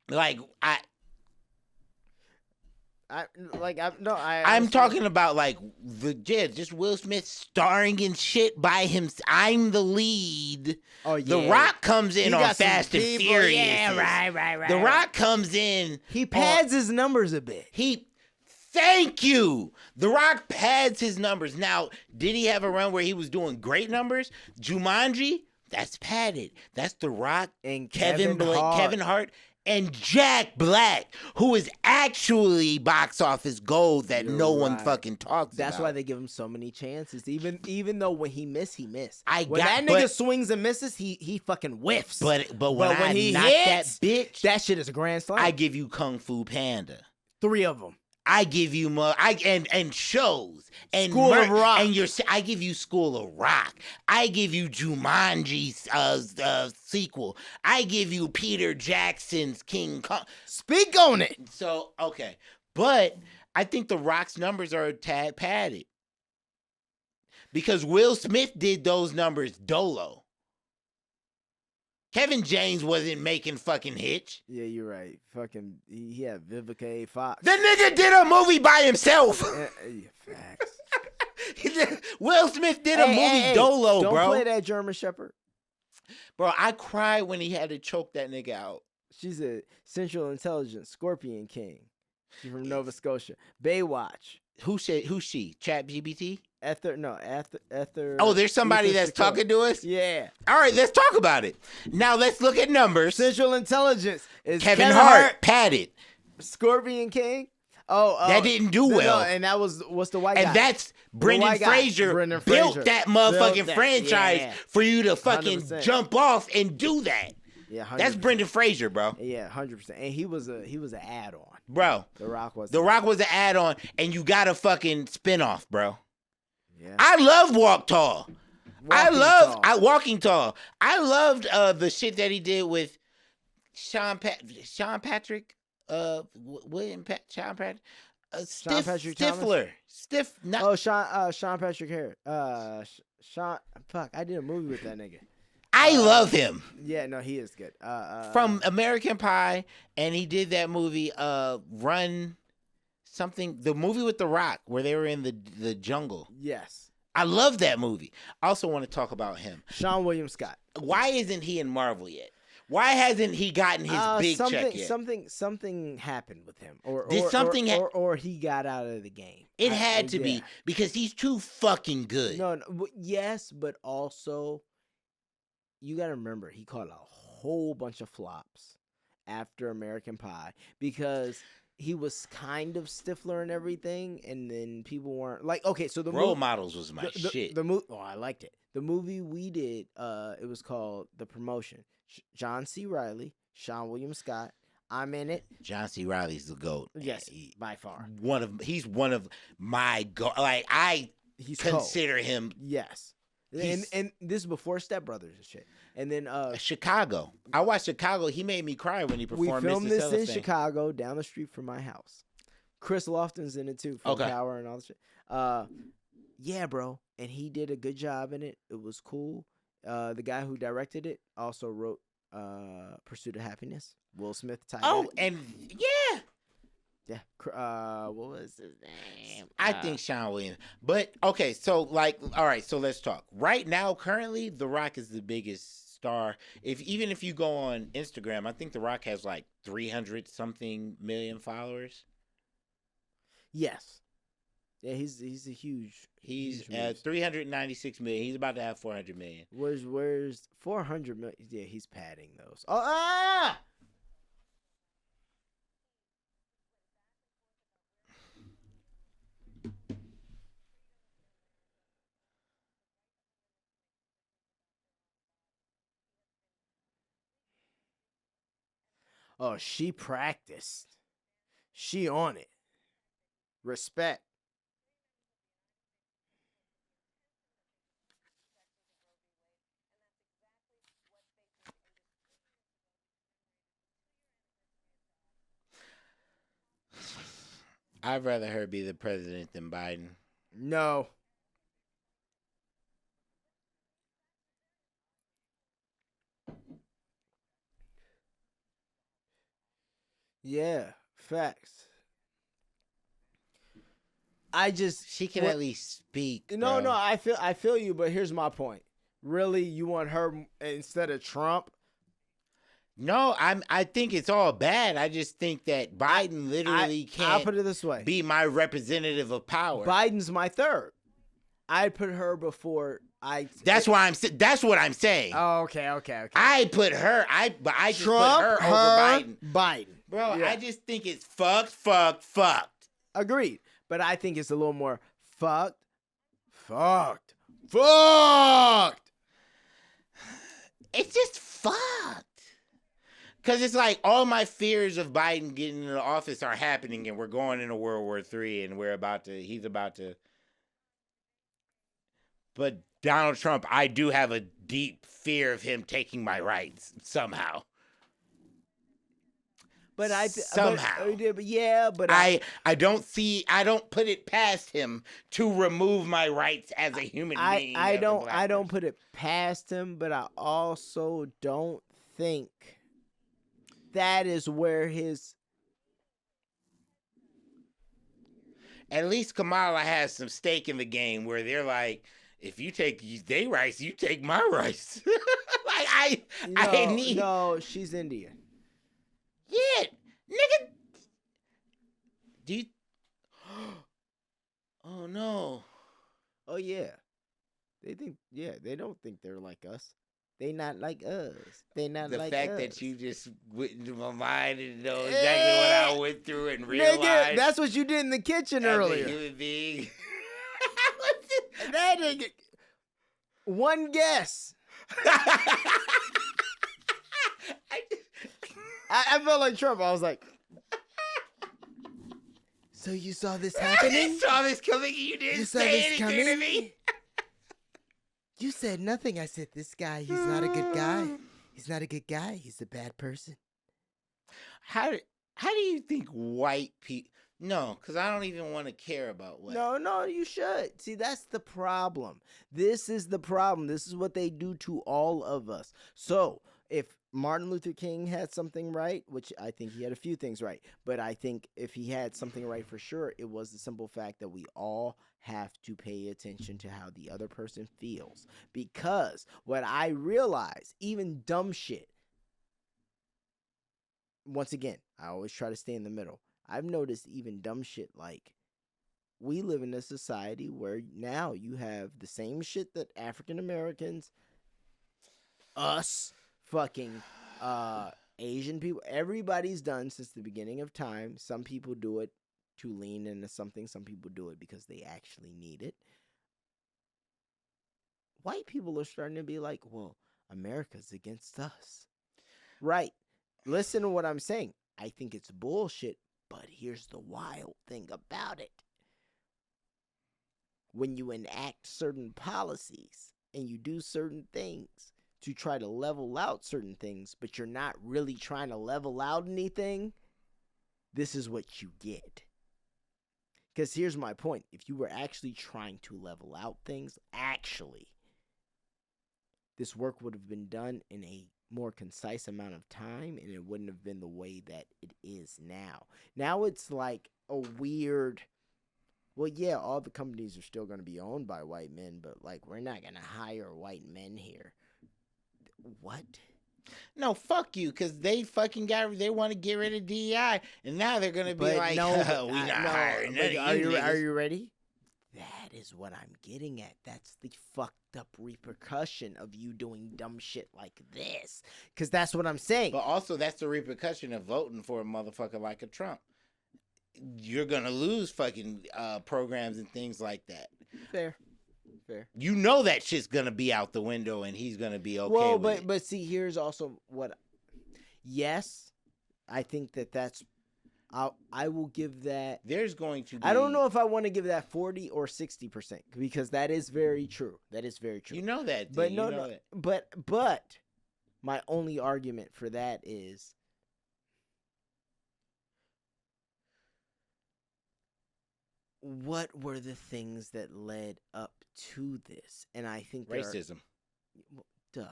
Like I'm talking about like just Will Smith starring in shit by him. I'm the lead. Oh yeah. The Rock comes in on Fast and Furious. Yeah, right. The Rock comes in. He pads his numbers a bit. Thank you. The Rock pads his numbers. Now, did he have a run where he was doing great numbers? Jumanji, that's padded. That's The Rock and Kevin Hart. And Jack Black, who is actually box office gold that no one fucking talks about. That's why they give him so many chances. Even though when he miss, he miss. When that nigga nigga swings and misses, he fucking whiffs. But when he knock hits, that bitch, that shit is a grand slam. I give you Kung Fu Panda. 3 of them. I give you and shows and School of Rock, and I give you School of Rock. I give you Jumanji's sequel. I give you Peter Jackson's King Kong. Speak on it. So okay, but I think The Rock's numbers are a tad padded because Will Smith did those numbers dolo. Kevin James wasn't making fucking hits. Yeah, you're right. Fucking, he had Vivica A. Fox. The nigga did a movie by himself. Facts. Will Smith did a movie dolo, don't bro. Don't play that German Shepherd. Bro, I cried when he had to choke that nigga out. She's a Central Intelligence Scorpion King. She's from Nova Scotia. Baywatch. Who's she? ChatGPT? Ether. Oh, there's somebody that's talking to us? Yeah. All right, let's talk about it. Now let's look at numbers. Central Intelligence is Kevin Hart, padded. Scorpion King. Oh, that didn't do well. No, and that was what's the white guy? And that's Brendan Fraser built that motherfucking franchise for you to fucking 100%. Jump off and do that. Yeah, 100%. That's Brendan Fraser, bro. Yeah, 100%. And he was an add-on, bro. The Rock was an add-on, and you got a fucking spinoff, bro. Yeah. I love Walking Tall. I loved the shit that he did with Sean Patrick. William Sean Patrick. Stifler. Sean Patrick Harris. Sean. Fuck, I did a movie with that nigga. I love him. Yeah, no, he is good. From American Pie, and he did that movie, Run something, the movie with The Rock, where they were in the jungle. Yes. I love that movie. I also want to talk about him. Sean William Scott. Why isn't he in Marvel yet? Why hasn't he gotten his big check yet? Something happened with him, or he got out of the game. It had to be because he's too fucking good. No, yes, but also you got to remember he caught a whole bunch of flops after American Pie because he was kind of Stifler and everything, and then people weren't like, okay, so the Role Models was my shit. I liked it. The movie we did, it was called The Promotion. John C. Reilly, Sean William Scott. I'm in it. John C. Reilly's the GOAT. Yes, by far. He's one of my GOAT. Like I consider him. Yes. And this is before Step Brothers and shit. And then Chicago. I watched Chicago. He made me cry when he performed. We filmed this in Chicago, down the street from my house. Chris Lofton's in it too from Power and all this shit. Yeah, bro, and he did a good job in it. It was cool. The guy who directed it also wrote Pursuit of Happiness. Will Smith. And yeah. Yeah. What was his name? I think Sean Williams. But okay, so like, all right, so let's talk. Right now, currently, The Rock is the biggest star. Even if you go on Instagram, I think The Rock has like 300 something million followers. Yes. Yeah, he's a huge. He's at 396 million. He's about to have 400 million. Where's 400 million? Yeah, he's padding those. Oh, she practiced. She on it. Respect. I'd rather her be the president than Biden. No. Yeah, facts. She can at least speak. No, I feel you, but here's my point. Really, you want her instead of Trump? No, I think it's all bad. I just think that Biden literally can't. I'll put it this way: be my representative of power. Biden's my third. I'd put her before That's what I'm saying. Oh, okay. I put her. I just put her over Biden. Bro, yeah. I just think it's fucked. Agreed, but I think it's a little more fucked. It's just fucked. Because it's like all my fears of Biden getting into office are happening, and we're going into World War III, and he's about to. But Donald Trump, I do have a deep fear of him taking my rights somehow. But I don't put it past him to remove my rights as a human being. I don't put it past him, but I also don't think that is where his. At least Kamala has some stake in the game where they're like, if you take their rights, you take my rights. No, she's Indian. Yeah, nigga. Do you? Oh no. Oh yeah. They don't think they're like us. They not like us. They not like us. The fact that you just went into my mind and know exactly what I went through and realized. Nigga, that's what you did in the kitchen earlier. As a human being. That nigga. One guess. I felt like Trump. I was like, so you saw this happening? You saw this coming? You didn't say anything to me? You said nothing. I said, this guy, he's not a good guy. He's not a good guy. He's a bad person. How do you think white people... No, because I don't even want to care about what... No, you should. See, that's the problem. This is the problem. This is what they do to all of us. So, if Martin Luther King had something right, which I think he had a few things right, but I think if he had something right for sure, it was the simple fact that we all have to pay attention to how the other person feels. Because what I realize, even dumb shit, once again, I always try to stay in the middle. I've noticed even dumb shit like we live in a society where now you have the same shit that African Americans, us, fucking Asian people, everybody's done since the beginning of time. Some people do it to lean into something. Some people do it because they actually need it. White people are starting to be like, well, America's against us. Right. Listen to what I'm saying. I think it's bullshit, but here's the wild thing about it. When you enact certain policies and you do certain things to try to level out certain things, but you're not really trying to level out anything, this is what you get. Because here's my point. If you were actually trying to level out things, this work would have been done in a more concise amount of time, and it wouldn't have been the way that it is now. Now it's like a weird, well, yeah, all the companies are still going to be owned by white men, but like we're not going to hire white men here. What? No, fuck you, because they want to get rid of DEI, and now they're going to be we're not hiring none of you niggas. Are you ready? That is what I'm getting at. That's the fucked up repercussion of you doing dumb shit like this. Because that's what I'm saying. But also, that's the repercussion of voting for a motherfucker like a Trump. You're going to lose fucking programs and things like that. Fair. You know that shit's going to be out the window and he's going to be okay with it. But see, here's also what... Yes, I think that's... I will give that... There's going to be... I don't know if I want to give that 40 or 60% because that is very true. That is very true. You know that. But but my only argument for that is what were the things that led up to this? And I think racism. Duh.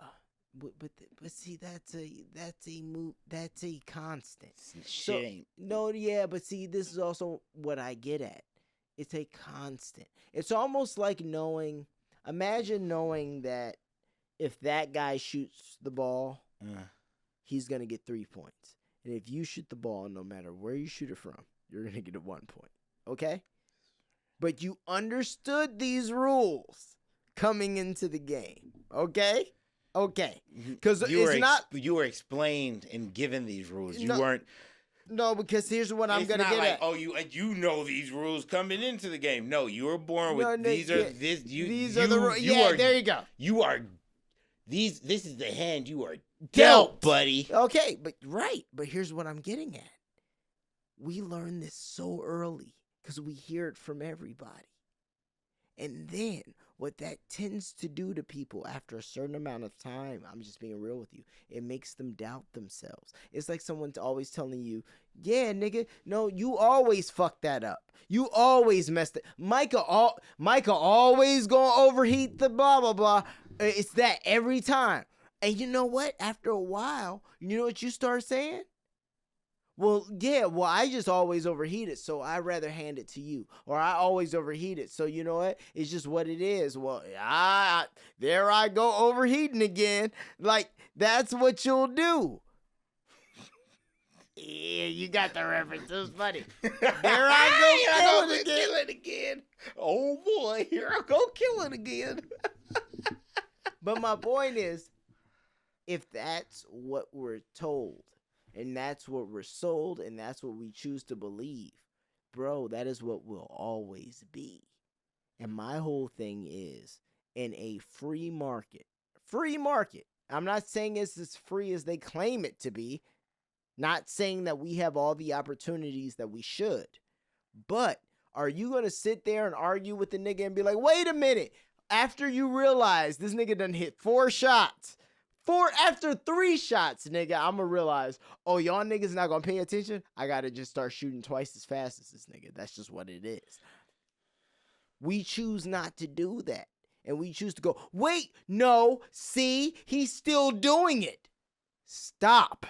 But see, that's a constant. Shit ain't. No, yeah, but see, this is also what I get at. It's a constant. It's almost like imagine knowing that if that guy shoots the ball, he's going to get 3 points. And if you shoot the ball, no matter where you shoot it from, you're going to get a 1 point. Okay? But you understood these rules coming into the game. Okay? Okay, because you were explained and given these rules. You weren't. No, because here's what I'm gonna get at. Oh, you know these rules coming into the game. No, you were born with these are the rules. Yeah, there you go. You are these. This is the hand you are dealt, buddy. Okay, but here's what I'm getting at. We learn this so early because we hear it from everybody, and then what that tends to do to people after a certain amount of time, I'm just being real with you, it makes them doubt themselves. It's like someone's always telling you, yeah, nigga, no, you always fuck that up. You always messed it. Micah always gonna overheat the blah, blah, blah. It's that every time. And you know what? After a while, you know what you start saying? Well, yeah, I just always overheat it, so I'd rather hand it to you. Or I always overheat it, so you know what? It's just what it is. Well, there I go overheating again. Like, that's what you'll do. Yeah, you got the reference. It was funny. There I go kill it again. Oh, boy, here I go kill it again. But my point is, if that's what we're told, and that's what we're sold, and that's what we choose to believe, bro, that is what will always be. And my whole thing is, in a free market, I'm not saying it's as free as they claim it to be, not saying that we have all the opportunities that we should, but are you going to sit there and argue with the nigga and be like, wait a minute, after you realize this nigga done hit 4 shots, after 3 shots, nigga, I'm gonna realize, oh, y'all niggas not gonna pay attention? I gotta just start shooting twice as fast as this nigga. That's just what it is. We choose not to do that. And we choose to go, wait, no, see, he's still doing it. Stop.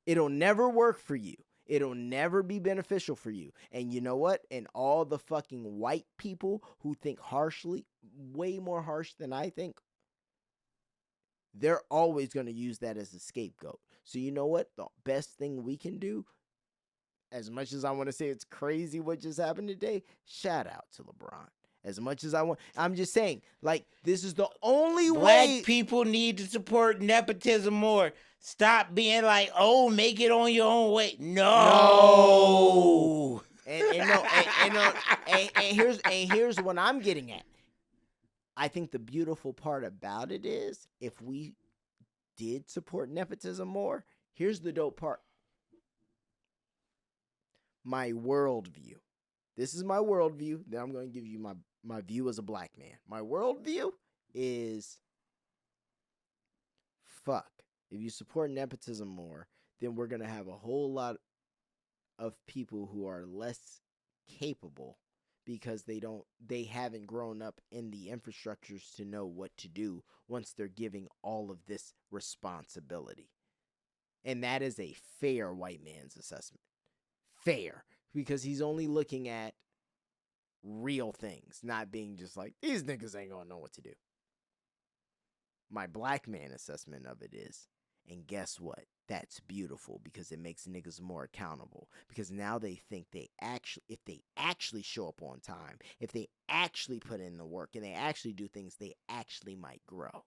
It'll never work for you. It'll never be beneficial for you. And you know what? And all the fucking white people who think harshly, way more harsh than I think, they're always going to use that as a scapegoat. So you know what? The best thing we can do, as much as I want to say it's crazy what just happened today, shout out to LeBron. As much as I want, I'm just saying, like, this is the only way. Black people need to support nepotism more. Stop being like, oh, make it on your own way. No. And here's what I'm getting at. I think the beautiful part about it is, if we did support nepotism more, here's the dope part. My worldview. This is my worldview. Then I'm going to give you my view as a black man. My worldview is, fuck. If you support nepotism more, then we're going to have a whole lot. of people who are less capable because they haven't grown up in the infrastructures to know what to do once they're giving all of this responsibility. And that is a fair white man's assessment. Fair. Because he's only looking at real things, not being just like, these niggas ain't gonna know what to do. My black man assessment of it is, and guess what? That's beautiful because it makes niggas more accountable. Because now they think if they actually show up on time, if they actually put in the work and they actually do things, they actually might grow.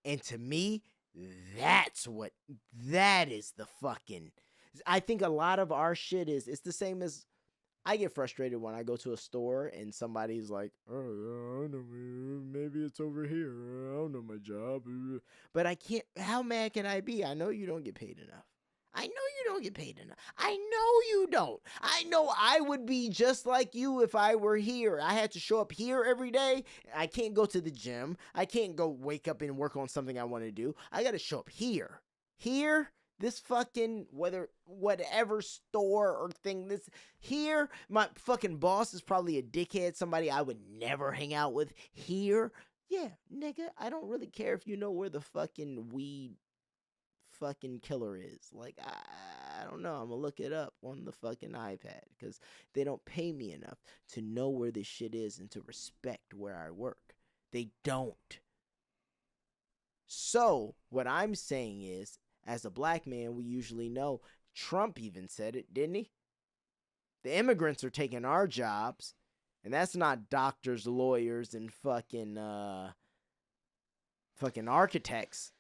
And to me, that is the fucking, I think a lot of our shit it's the same as, I get frustrated when I go to a store and somebody's like, oh, I don't know, maybe it's over here. I don't know my job. But I can't, how mad can I be? I know you don't get paid enough. I know you don't get paid enough. I know you don't. I know I would be just like you if I were here. I had to show up here every day. I can't go to the gym. I can't go wake up and work on something I want to do. I got to show up here. Here? This fucking, whatever store or thing, this here, my fucking boss is probably a dickhead, somebody I would never hang out with. Here, yeah, nigga, I don't really care if you know where the fucking weed fucking killer is. Like, I don't know, I'm gonna look it up on the fucking iPad, because they don't pay me enough to know where this shit is and to respect where I work. They don't. So, what I'm saying is, as a black man, we usually know. Trump even said it, didn't he? The immigrants are taking our jobs. And that's not doctors, lawyers, and fucking architects.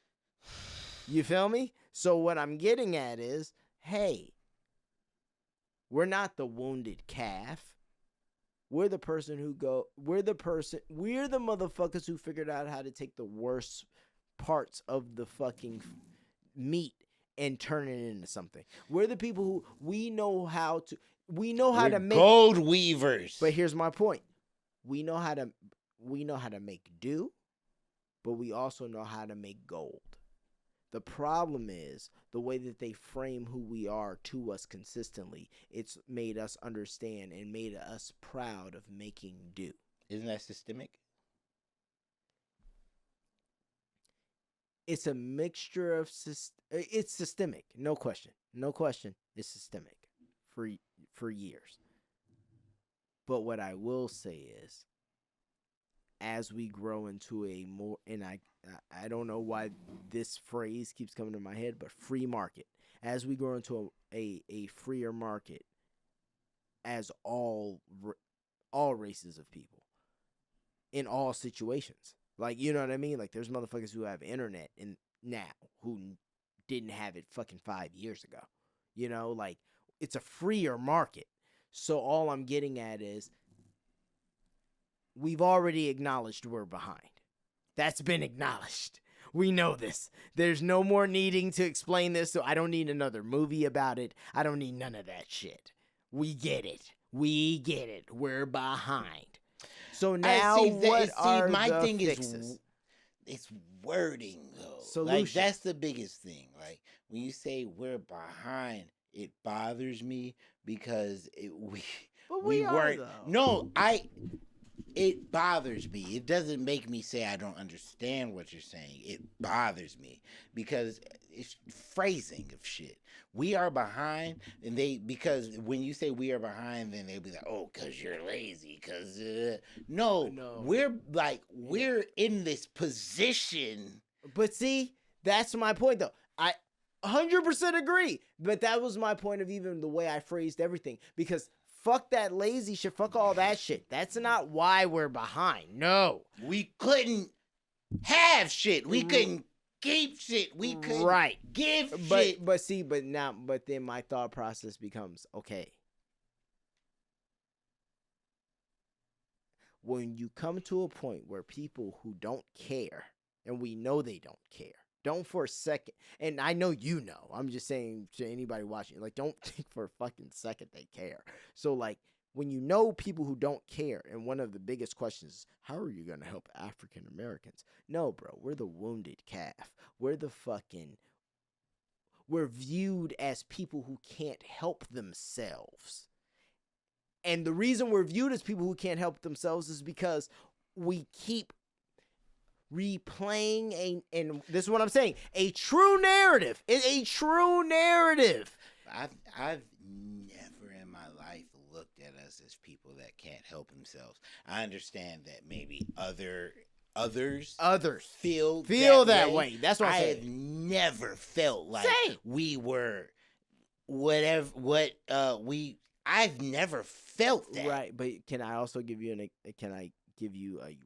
You feel me? So what I'm getting at is, hey, we're not the wounded calf. We're the motherfuckers who figured out how to take the worst parts of the fucking meat and turn it into something. We're the people who we know how to make gold weavers. But here's my point. We know how to make do, but we also know how to make gold. The problem is the way that they frame who we are to us consistently. It's made us understand and made us proud of making do. Isn't that systemic? It's a mixture of it's systemic, no question. It's systemic for years. But what I will say is, as we grow into a more, and I don't know why this phrase keeps coming to my head, but free market. As we grow into a freer market, as all races of people, in all situations. Like, you know what I mean? Like, there's motherfuckers who have internet now who didn't have it fucking 5 years ago. You know, like, it's a freer market. So all I'm getting at is, we've already acknowledged we're behind. That's been acknowledged. We know this. There's no more needing to explain this, so I don't need another movie about it. I don't need none of that shit. We get it. We're behind. So now, my thing is, it's wording though. Solution. Like, that's the biggest thing. Like, when you say we're behind, it bothers me because we weren't. Though. No, it bothers me. It doesn't make me say I don't understand what you're saying. It bothers me because it's phrasing of shit. We are behind, and because when you say we are behind, then they'll be like, oh, because you're lazy, because no, we're in this position. But see, that's my point, though. I 100% agree, but that was my point of even the way I phrased everything, because fuck that lazy shit, fuck all that shit. That's not why we're behind. No. We couldn't have shit. We couldn't keep shit. We couldn't give shit. But then my thought process becomes, okay, when you come to a point where people who don't care, and we know they don't care, don't for a second, and I know you know, I'm just saying to anybody watching, like, don't think for a fucking second they care. So, like, when you know people who don't care, and one of the biggest questions is, how are you going to help African Americans? No, bro, we're the wounded calf. We're we're viewed as people who can't help themselves. And the reason we're viewed as people who can't help themselves is because we keep replaying and this is what I'm saying, a true narrative. It's a true narrative. I've never in my life looked at us as people that can't help themselves. I understand that maybe others feel that way. That's what I'm saying. I've never felt like we were I've never felt that. Right, but can I also give you a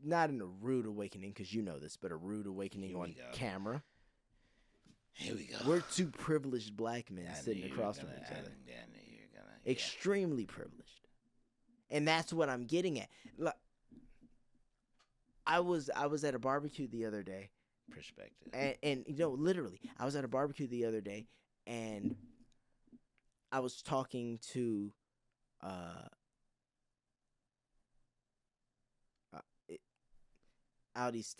not in a rude awakening, because you know this, but a rude awakening on camera. Here we go. We're two privileged black men sitting across from each other. Extremely privileged. And that's what I'm getting at. Look, I was at a barbecue the other day. Perspective. And literally, I was at a barbecue the other day, and I was talking to Audie's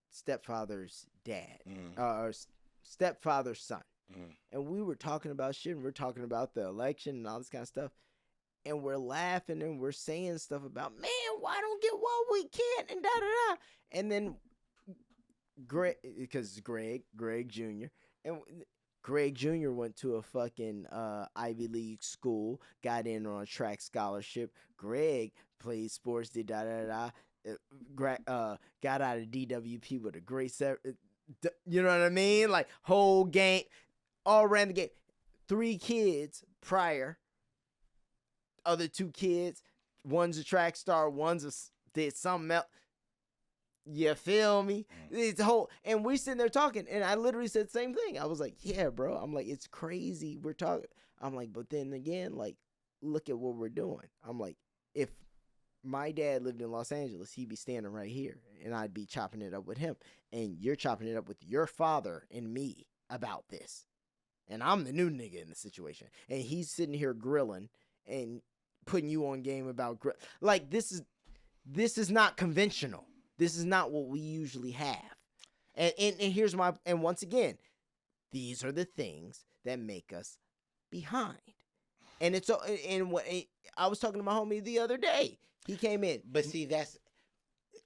stepfather's dad, or stepfather's son. And we were talking about shit, and we're talking about the election and all this kind of stuff. And we're laughing and we're saying stuff about, man, why don't get what we can't, and da-da-da. And then Greg Jr., and Greg Jr. went to a fucking Ivy League school, got in on a track scholarship. Greg played sports, did da-da-da. Got out of DWP with a great you know what I mean? Like, whole game, all ran the game. 3 kids prior. Other 2 kids, one's a track star, did something else. You feel me? It's whole, and we sitting there talking, and I literally said the same thing. I was like, yeah, bro. I'm like, it's crazy. We're talking. I'm like, but then again, like, look at what we're doing. I'm like, if my dad lived in Los Angeles, he'd be standing right here, and I'd be chopping it up with him. And you're chopping it up with your father and me about this. And I'm the new nigga in the situation. And he's sitting here grilling and putting you on game about like, this is not conventional. This is not what we usually have. And here's and once again, these are the things that make us behind. And I was talking to my homie the other day. He came in. But see,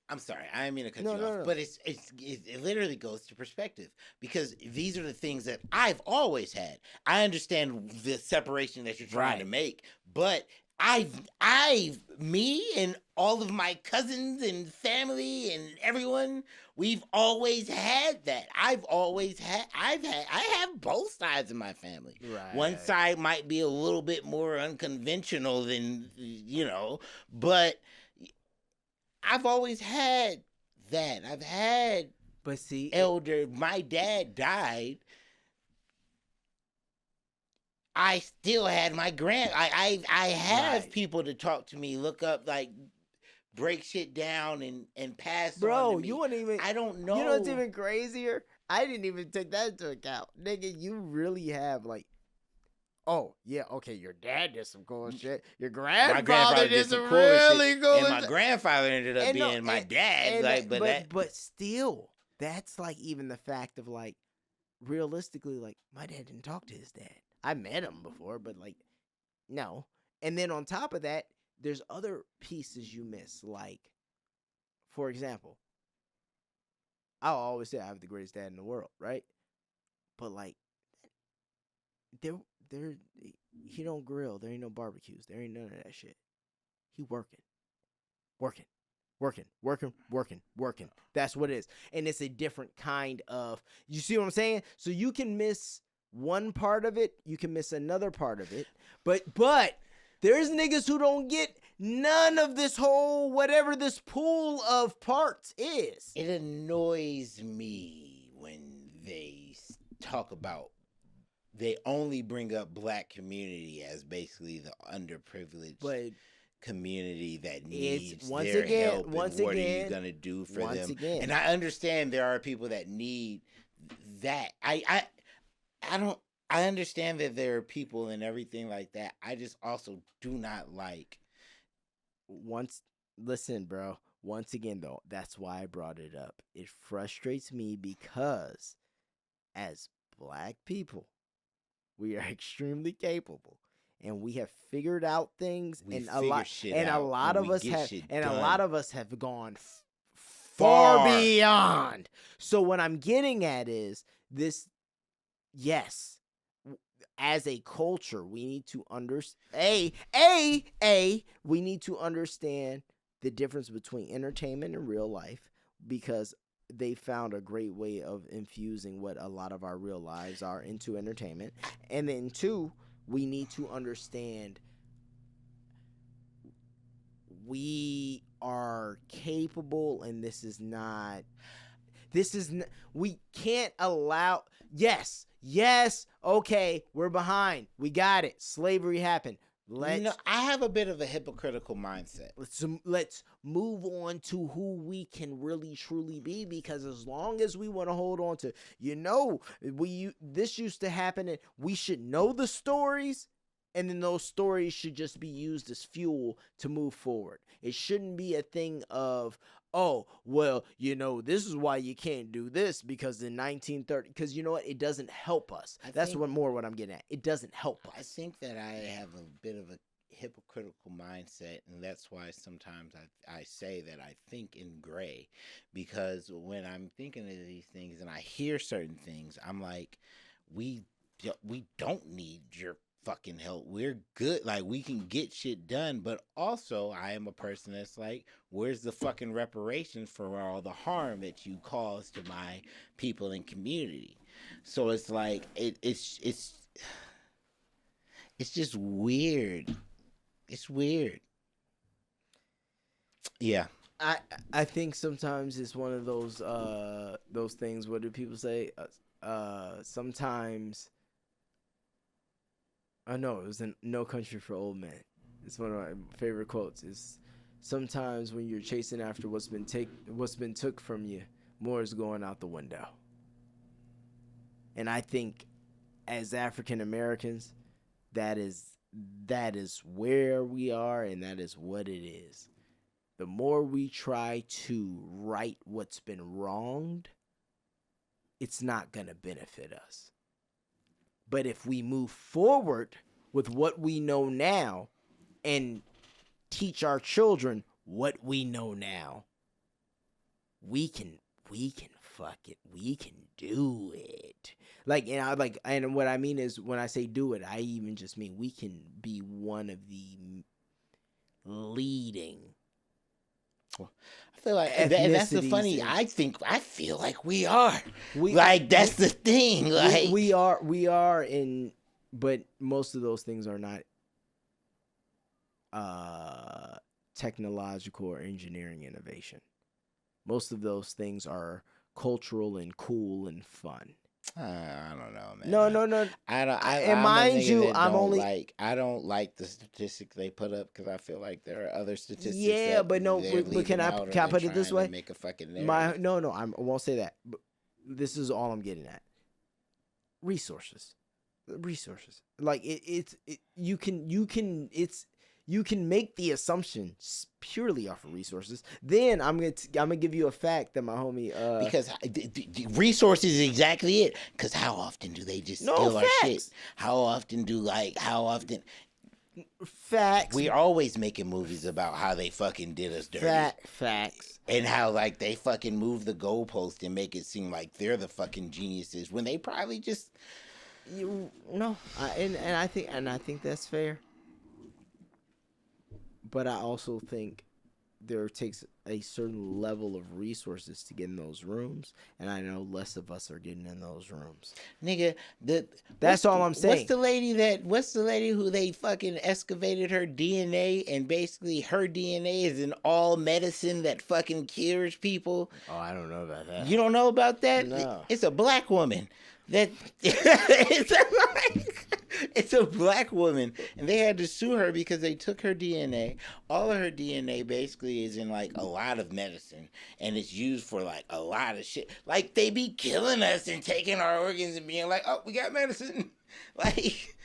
I'm sorry, I didn't mean to cut you off. No. But it literally goes to perspective, because these are the things that I've always had. I understand the separation that you're trying to make, but me and all of my cousins and family and everyone, we've always had that. I have both sides of my family. Right. One side might be a little bit more unconventional than, but I've always had that. I've had, but see, my dad died. I still had my I have people to talk to me, look up, like, break shit down and pass on to me. You wouldn't even, I don't know. You know what's even crazier? I didn't even take that into account. Nigga, you really have, like, oh, yeah, okay, your dad did some cool shit. Your grandfather did some really cool shit. And my grandfather ended up being my dad. But still, that's, like, even the fact of, like, realistically, like, my dad didn't talk to his dad. I met him before, but, like, no. And then on top of that, there's other pieces you miss. Like, for example, I'll always say I have the greatest dad in the world, right? But, like, he don't grill. There ain't no barbecues. There ain't none of that shit. He working. That's what it is. And it's a different kind of, you see what I'm saying? So you can miss one part of it, you can miss another part of it, but there's niggas who don't get none of this whole whatever this pool of parts is. It annoys me when they talk about, they only bring up black community as basically the underprivileged community that needs their help. And what are you gonna do for them? And I understand there are people that need that. I understand that there are people and everything like that. I just also do not like. Listen, bro. Once again, though, that's why I brought it up. It frustrates me because as black people, we are extremely capable, and we have figured out things, a lot of us have gone far beyond. So what I'm getting at is this. Yes, as a culture, we need to understand. We need to understand the difference between entertainment and real life, because they found a great way of infusing what a lot of our real lives are into entertainment. And then 2, we need to understand we are capable, and we can't allow, yes, okay, we're behind. We got it. Slavery happened. I have a bit of a hypocritical mindset. Let's move on to who we can really truly be, because as long as we want to hold on to, this used to happen, and we should know the stories, and then those stories should just be used as fuel to move forward. It shouldn't be a thing of, oh, well, this is why you can't do this, because in 1930, because you know what? It doesn't help us. That's what I'm getting at. It doesn't help us. I think that I have a bit of a hypocritical mindset, and that's why sometimes I say that I think in gray, because when I'm thinking of these things and I hear certain things, I'm like, we don't need your fucking help. We're good. Like, we can get shit done. But also, I am a person that's like, where's the fucking reparations for all the harm that you caused to my people and community? So it's like, it's just weird. It's weird. Yeah. I think sometimes it's one of those things. What do people say? Sometimes. I know it was in No Country for Old Men. It's one of my favorite quotes. Is sometimes when you're chasing after what's been took from you, more is going out the window. And I think as African Americans, that is where we are, and that is what it is. The more we try to right what's been wronged, it's not going to benefit us. But if we move forward with what we know now and teach our children what we know now, we can fuck it. We can do it. And what I mean is, when I say do it, I even just mean we can be one of the leading. I feel like that's the funny. I feel like we are. That's the thing. Like we are in, but most of those things are not technological or engineering innovation. Most of those things are cultural and cool and fun. I don't know, man. No. I don't like the statistics they put up, because I feel like there are other statistics. Yeah, but no. But can I put it this way? Make a fucking narrative. I won't say that. But this is all I'm getting at. Resources. Like you can make the assumption purely off of resources. Then I'm gonna give you a fact that my homie because the resources is exactly it. Because how often do they just steal our shit? How often? Facts. We're always making movies about how they fucking did us dirty. Facts. And how like they fucking move the goalpost and make it seem like they're the fucking geniuses when they probably just I think that's fair. But I also think there takes a certain level of resources to get in those rooms, and I know less of us are getting in those rooms. Nigga, that's all I'm saying. What's the lady who they fucking excavated her DNA, and basically her DNA is in all medicine that fucking cures people? Oh, I don't know about that. You don't know about that? No. It's a black woman. It's a black woman, and they had to sue her because they took her DNA. All of her DNA basically is in like a lot of medicine, and it's used for like a lot of shit. Like, they be killing us and taking our organs and being like, oh, we got medicine. Like,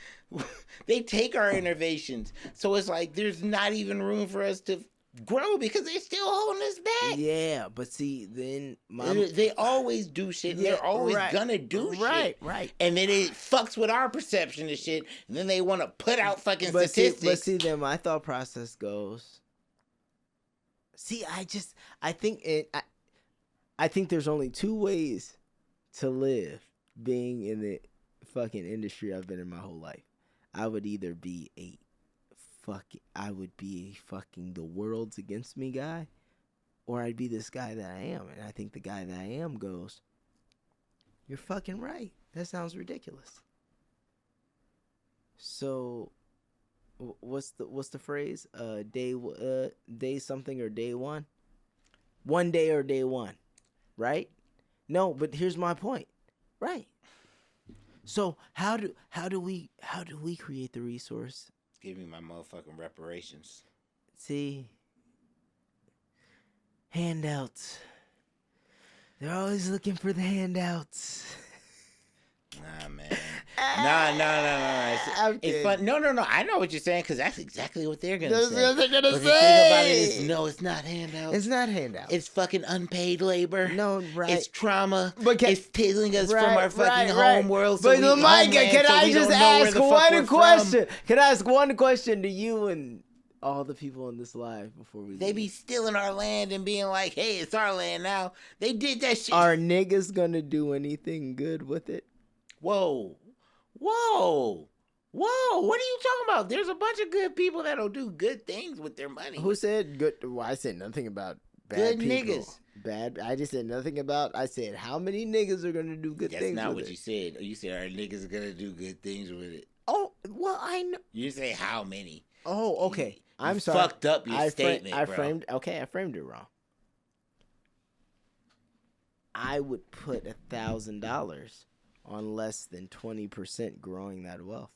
they take our innovations. So it's like there's not even room for us to grow because they're still holding us back. Yeah, but see, then they always do shit. Yeah, They're always right, gonna do shit. Right. And then it fucks with our perception of shit. And then they want to put out fucking statistics. But see, then my thought process goes. See, I think there's only two ways to live being in the fucking industry I've been in my whole life. I would either be fucking the world's against me guy, or I'd be this guy that I am. And I think the guy that I am goes, you're fucking right. That sounds ridiculous. So what's the phrase? Day something or day one? One day or day one, right? No, but here's my point. Right. So how do we create the resource? Give me my motherfucking reparations. See, handouts. They're always looking for the handouts. Nah, man. No. It's fun. No. I know what you're saying because that's exactly what they're gonna say. That's what they're gonna but say. The thing about it is, no, it's not handouts. It's not handouts. It's fucking unpaid labor. No, right. It's trauma. But it's taking us from our fucking home world. But Lemicah, can I just ask one question? Can I ask one question to you and all the people in this live before we They be stealing our land and being like, hey, it's our land now. They did that shit. Are niggas gonna do anything good with it? Whoa. What are you talking about? There's a bunch of good people that'll do good things with their money. Who said good? Well, I said nothing about bad good people. Niggas. Bad. I just said nothing about. I said how many niggas are gonna do good things. That's not with what it. you said. You said our niggas are gonna do good things with it. Oh well, I know. You say how many? Oh, okay. I'm you sorry. Fucked up your statement, I bro. framed it wrong. I would put $1,000 on less than 20% growing that wealth.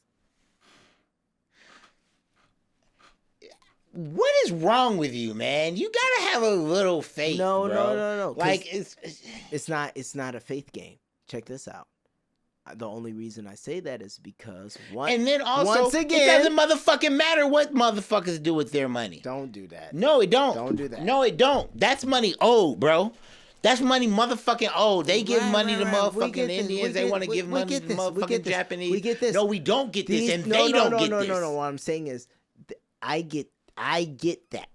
What is wrong with you, man? You gotta have a little faith. No. Like it's not a faith game. Check this out. The only reason I say that is because and then also once again, it doesn't motherfucking matter what motherfuckers do with their money. Don't do that. No, it don't. Don't do that. No, it don't. That's money owed, bro. That's money motherfucking owed. They give money to motherfucking Indians. They want to give money to motherfucking Japanese. We get this. No, we don't get this, and they don't get this. No. What I'm saying is, I get that.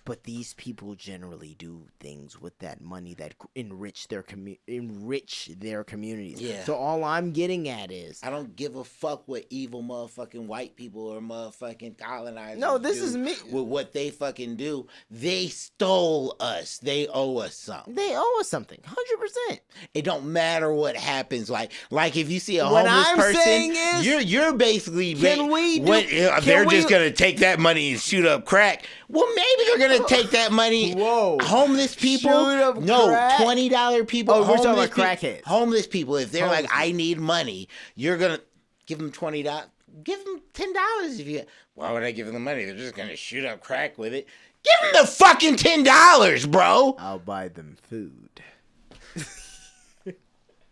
But these people generally do things with that money that enrich their communities. Yeah. So all I'm getting at is, I don't give a fuck what evil motherfucking white people or motherfucking colonizers is me. With what they fucking do. They stole us. They owe us something. 100%. It don't matter what happens. Like if you see a what homeless I'm person, saying is, you're basically they're just gonna take that money and shoot up crack. Well, maybe they're gonna take that money. Whoa. Homeless people? Shoot up crack? $20 people. Oh, we're talking about crackheads. Homeless people. If they're like, I need money, you're gonna give them $20. Give them $10 if you. Why would I give them the money? They're just gonna shoot up crack with it. Give them the fucking $10, bro. I'll buy them food.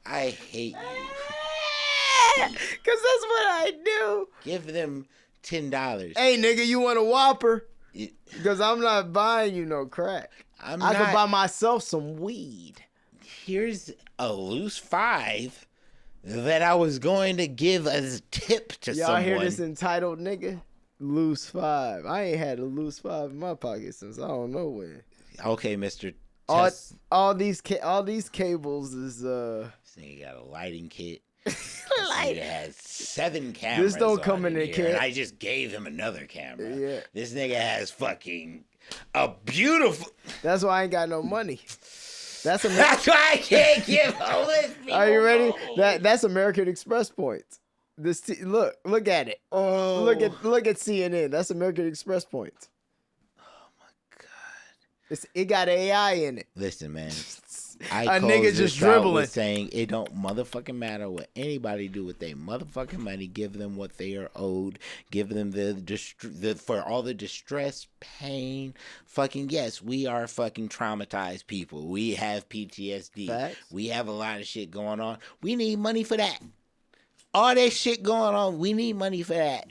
I hate you. Because that's what I do. Give them $10. Hey, nigga, you want a Whopper? Because I'm not buying you no crack. I could buy myself some weed. Here's a loose 5 that I was going to give as a tip to someone. Y'all hear this entitled nigga? Loose 5. I ain't had a loose 5 in my pocket since I don't know when. Okay, Mr. All these cables is This nigga got a lighting kit. It has 7 cameras. This don't come in a kit. I just gave him another camera. Yeah. This nigga has fucking a beautiful. That's why I ain't got no money. That's why I can't give homeless people. Are you ready? That's American Express points. Look at it. Oh, look at CNN. That's American Express points. Oh my god. It got AI in it. Listen, man. A nigga just dribbling, saying it don't motherfucking matter what anybody do with their motherfucking money. Give them what they are owed. Give them for all the distress, pain. Fucking yes, we are fucking traumatized people. We have PTSD. Facts. We have a lot of shit going on. We need money for that. All that shit going on, we need money for that.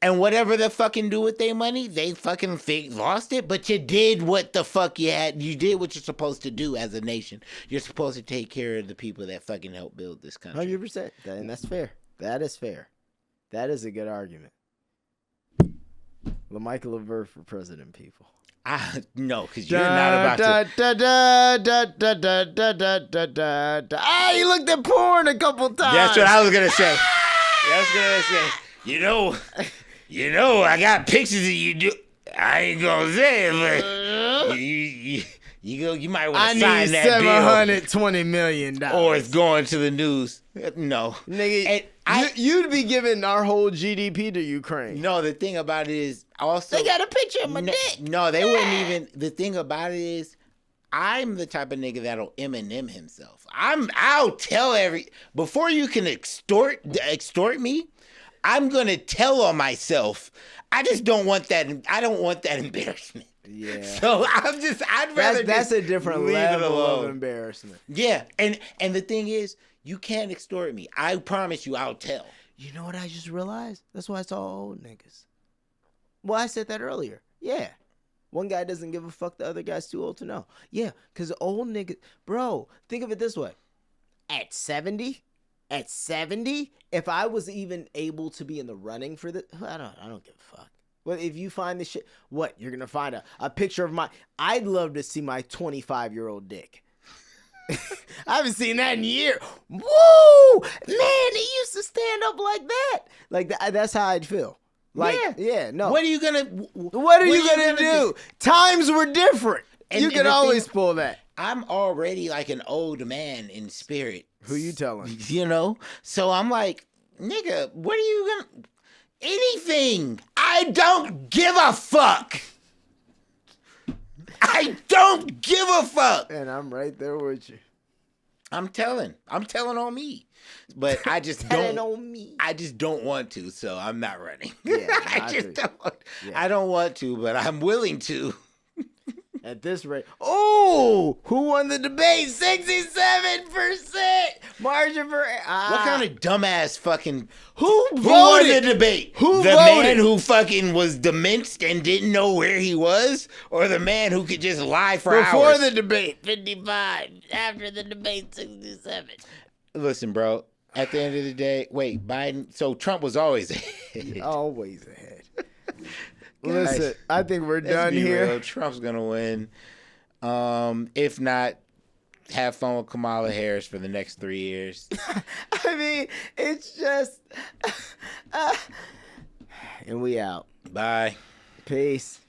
And whatever the fucking do with their money, they fucking lost it. But you did what the fuck you had. You did what you're supposed to do as a nation. You're supposed to take care of the people that fucking helped build this country. 100%. And that's fair. That is fair. That is a good argument. Lemicah Levert for president, people. No, because you're not about to. You looked at porn a couple times. That's what I was gonna say. You know, I got pictures of you do. I ain't gonna say it, but you might want to sign that bill. I need $720 million. Or it's going to the news. No, nigga, you'd be giving our whole GDP to Ukraine. No, the thing about it is also they got a picture of my dick. No, they wouldn't even. The thing about it is, I'm the type of nigga that'll Eminem himself. I'll tell before you can extort me. I'm gonna tell on myself. I just don't want that. I don't want that embarrassment. Yeah. So I'd rather. That's a different level of embarrassment. Yeah, and the thing is, you can't extort me. I promise you, I'll tell. You know what I just realized? That's why it's all old niggas. Well, I said that earlier. Yeah. One guy doesn't give a fuck. The other guy's too old to know. Yeah, because old niggas, bro. Think of it this way: at 70, if I was even able to be in the running for this, I don't give a fuck. Well, if you find this shit, what you're gonna find a picture of I'd love to see my 25-year-old dick. I haven't seen that in a year. Woo, man, it used to stand up like that. Like that's how I'd feel. Like, yeah, no. What are you gonna do? Times were different. And you can always pull that. I'm already like an old man in spirit. Who you telling? You know? So I'm like, nigga, what are you gonna... Anything. I don't give a fuck. I don't give a fuck. And I'm right there with you. I'm telling on me. But I just I just don't want to, so I'm not running. Yeah, I don't want to, but I'm willing to. At this rate. Oh, who won the debate? 67% margin for. What kind of dumbass fucking. Who won the debate? Who the voted? Man who fucking was demented and didn't know where he was? Or the man who could just lie for hours? Before the debate, 55. After the debate, 67. Listen, bro. At the end of the day, wait, Biden. So Trump was always ahead. Always ahead. Listen, I think we're done here. Real. Trump's gonna win. If not, have fun with Kamala Harris for the next 3 years. I mean, it's just. And we out. Bye. Peace.